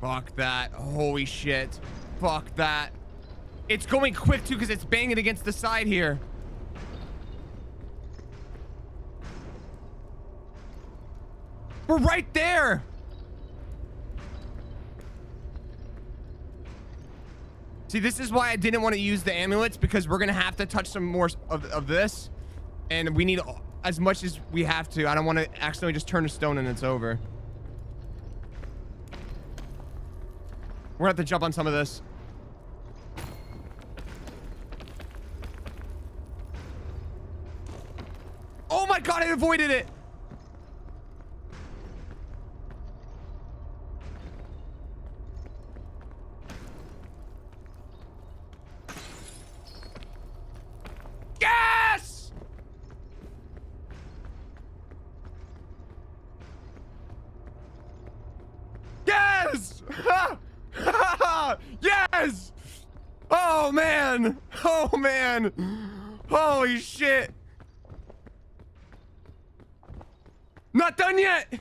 Fuck that. Holy shit. Fuck that. It's going quick too because it's banging against the side here. We're right there. See, this is why I didn't want to use the amulets, because we're going to have to touch some more of this. And we need as much as we have to. I don't want to accidentally just turn a stone and it's over. We're gonna have to jump on some of this. Oh my god, I avoided it! Yes! Yes! Yes! Oh man! Oh man! Holy shit! Not done yet!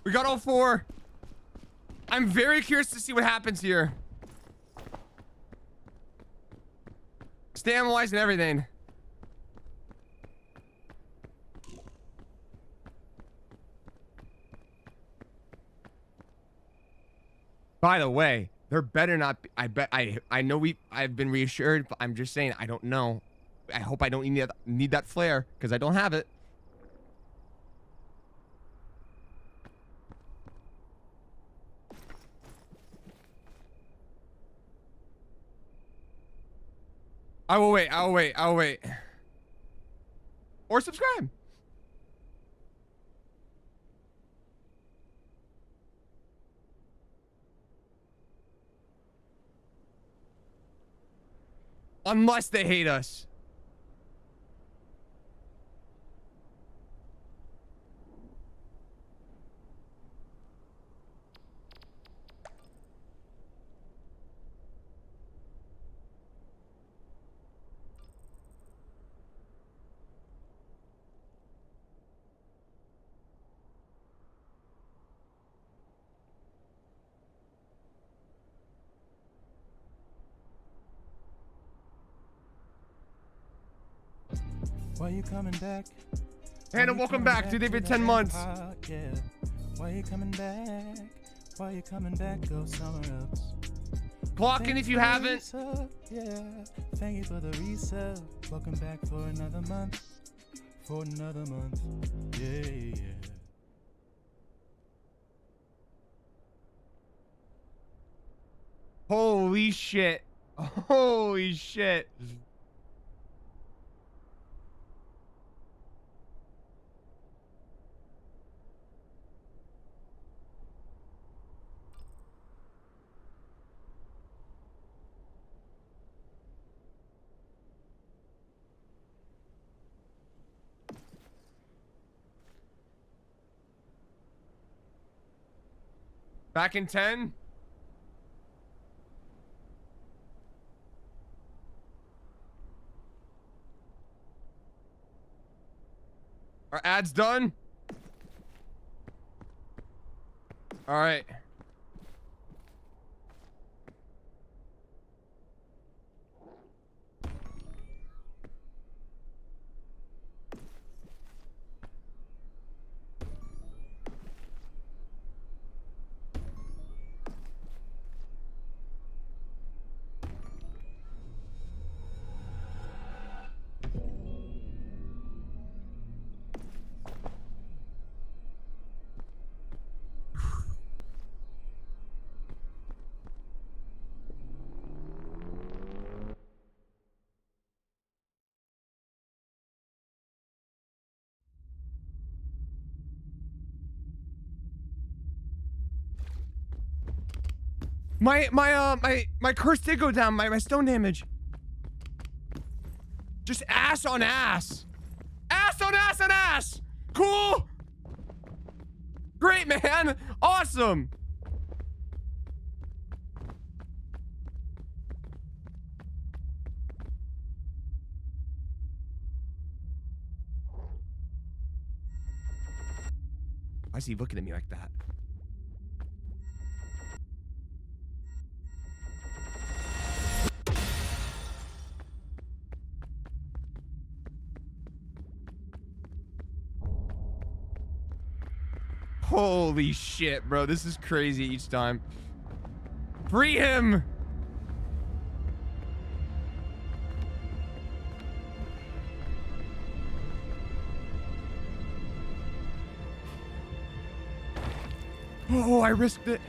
We got all 4. I'm very curious to see what happens here. Stamina-wise and everything. By the way, there better not be, I know I've been reassured, but I'm just saying I don't know. I hope I don't need that flare, because I don't have it. I will wait. Or subscribe. Unless they hate us. Why you coming back? Hannah, welcome back. Dude, they've been 10 months. Yeah. Why you coming back? Why you coming back? Go somewhere else. Clock in if you haven't. Yeah. Thank you for the resub. Welcome back for another month. Yeah. Holy shit. Holy shit. Back in 10. Our ad's done. All right. My curse did go down. My stone damage. Just ass on ass. Ass on ass on ass. Cool. Great, man. Awesome. Why is he looking at me like that? Holy shit, bro. This is crazy each time. Free him! Oh, I risked it.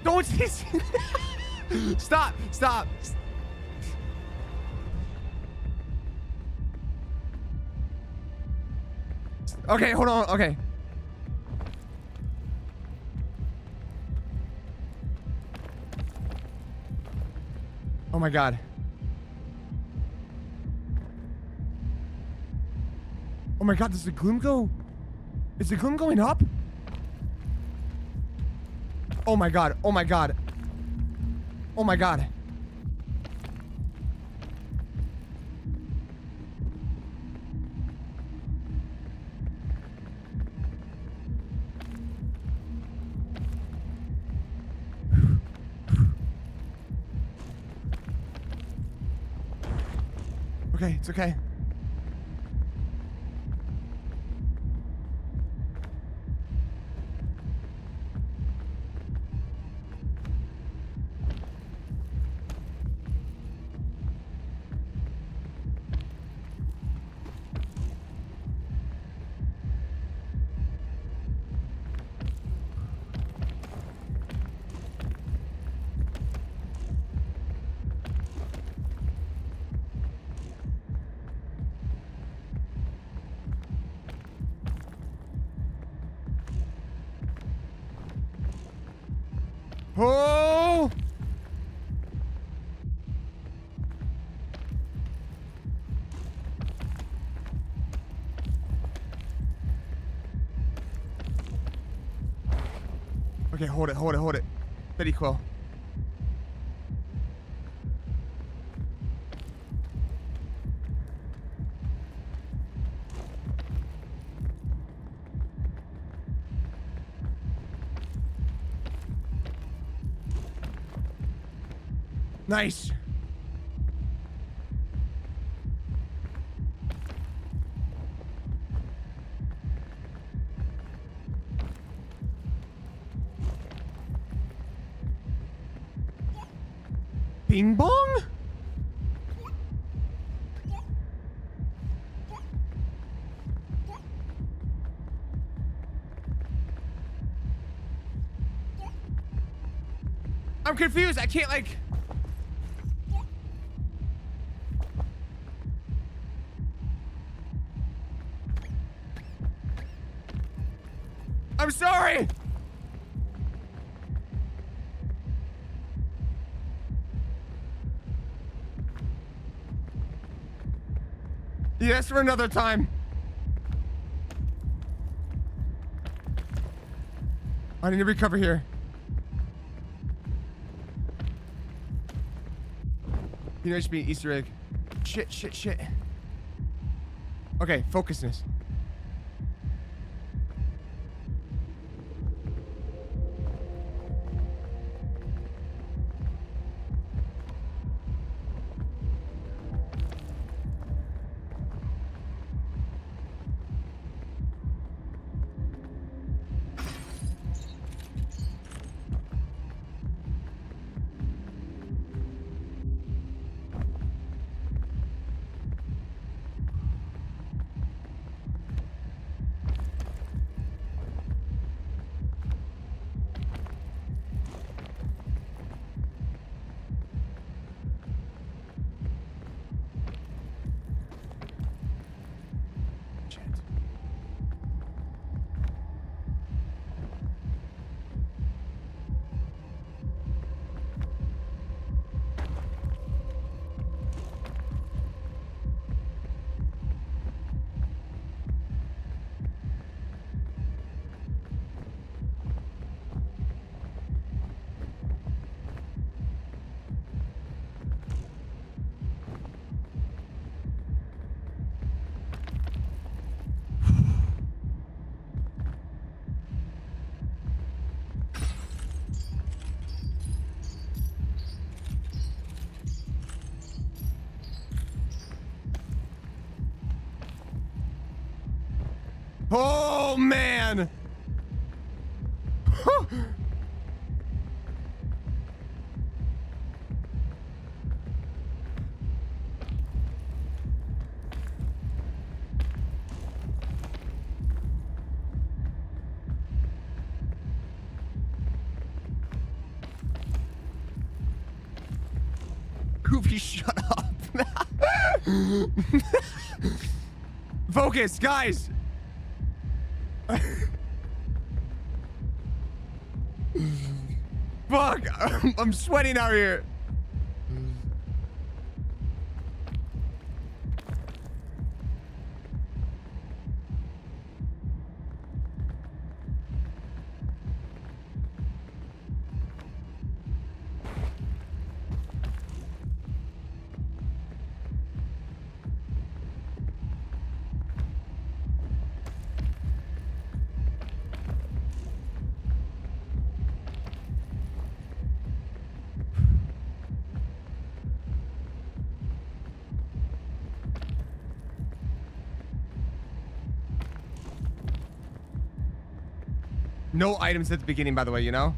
Don't stop, stop. Okay, hold on. Okay. Oh my god. Oh my god, does the gloom go? Is the gloom going up? Oh my god. Oh my god. Oh my god. Okay, it's okay. Oh! Okay, hold it, hold it, hold it. Steady Quill. Nice. Bing bong? I'm confused. I can't like... I'm sorry. Yes, for another time. I need to recover here. You know, it should be an Easter egg. Shit, shit, shit. Okay, focusness. Oh, man. Goofy, shut up. Focus, guys. Fuck! I'm sweating out here. No items at the beginning, by the way, you know?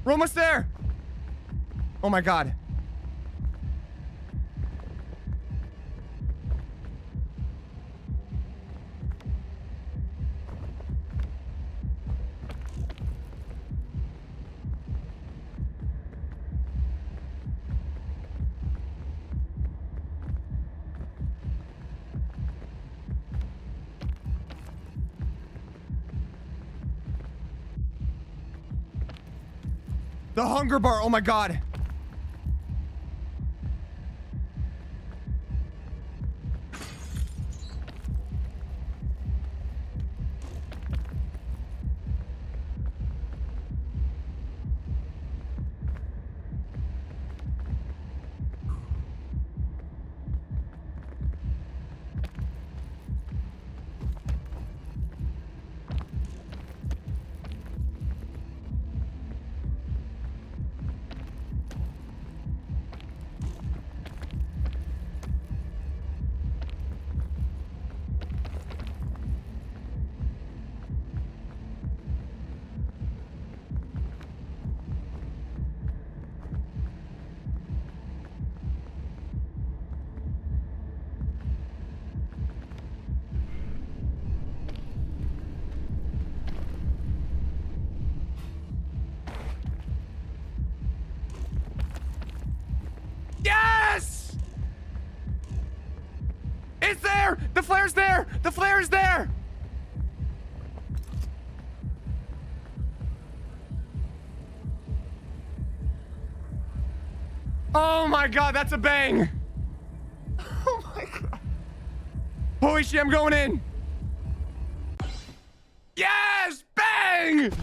We're almost there. Oh my god. The hunger bar. Oh my god. Yes! It's there! The flare's there! The flare is there! Oh my god, that's a bang! Oh my god. Holy shit, I'm going in! Yes! Bang!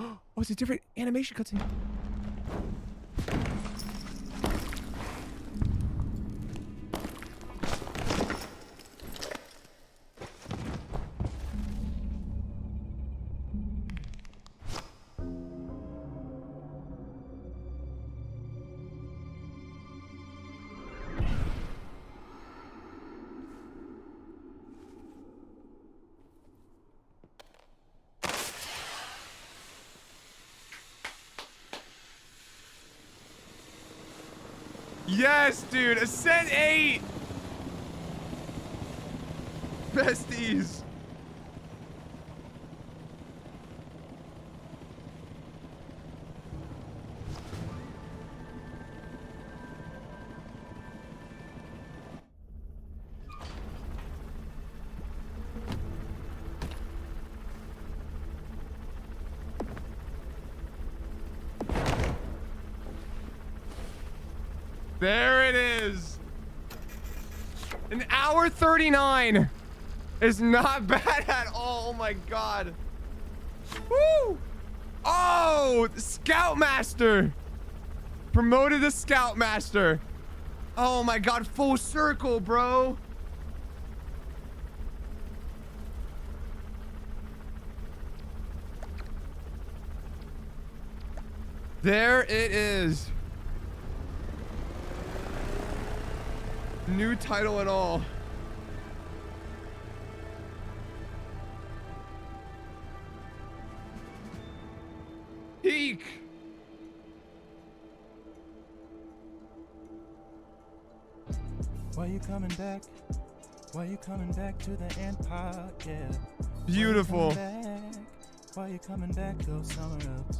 Oh, it's a different animation cutscene. Yes, dude. Ascent 8. Besties. There it is. An hour 39 is not bad at all. Oh my god. Woo! Oh, the Scoutmaster. Promoted to Scoutmaster. Oh my god, full circle, bro. There it is. New title and all. Peak. Why you coming back? Why you coming back to the empire? Yeah. Beautiful. Why you coming back? Go somewhere else.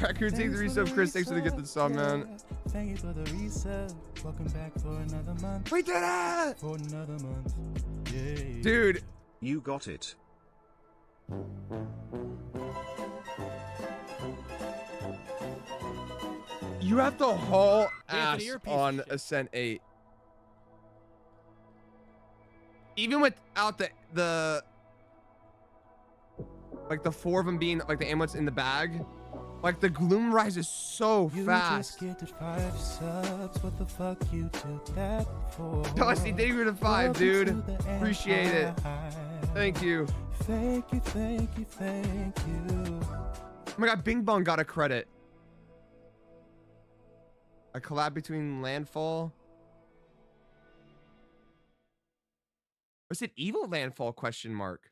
Raccoon, take the resub. Chris, thanks for the gift of the sub, man. Thank you for the resub. Welcome back for another month. We did it! For another month. Yeah. Dude. You got it. You have to haul ass Anthony, you're a piece on of shit. Ascent 8. Even without the like the 4 of them being like the amulets in the bag, like the Gloom rise is so You fast. just get 5 subs. What the fuck you took that for? Dusty, thank you for the 5, dude. Appreciate it. Thank you. Thank you, thank you, thank you. Oh my god, Bing Bong got a credit. A collab between Landfall. Was it Evil Landfall question mark?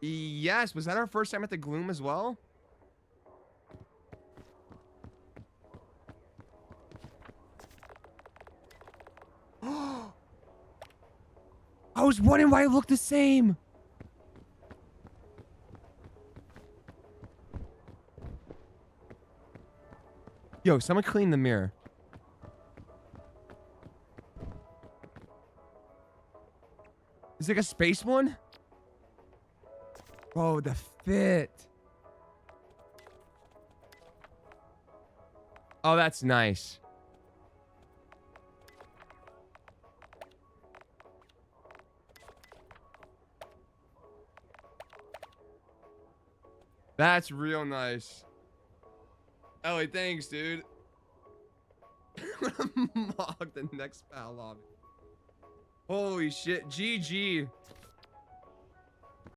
Yes, was that our first time at the Gloom as well? I was wondering why it looked the same. Yo, someone clean the mirror. Is it like a space one? Bro, the fit. Oh, that's nice. That's real nice. Ellie, thanks, dude. Mog the next battle lobby. Holy shit. GG.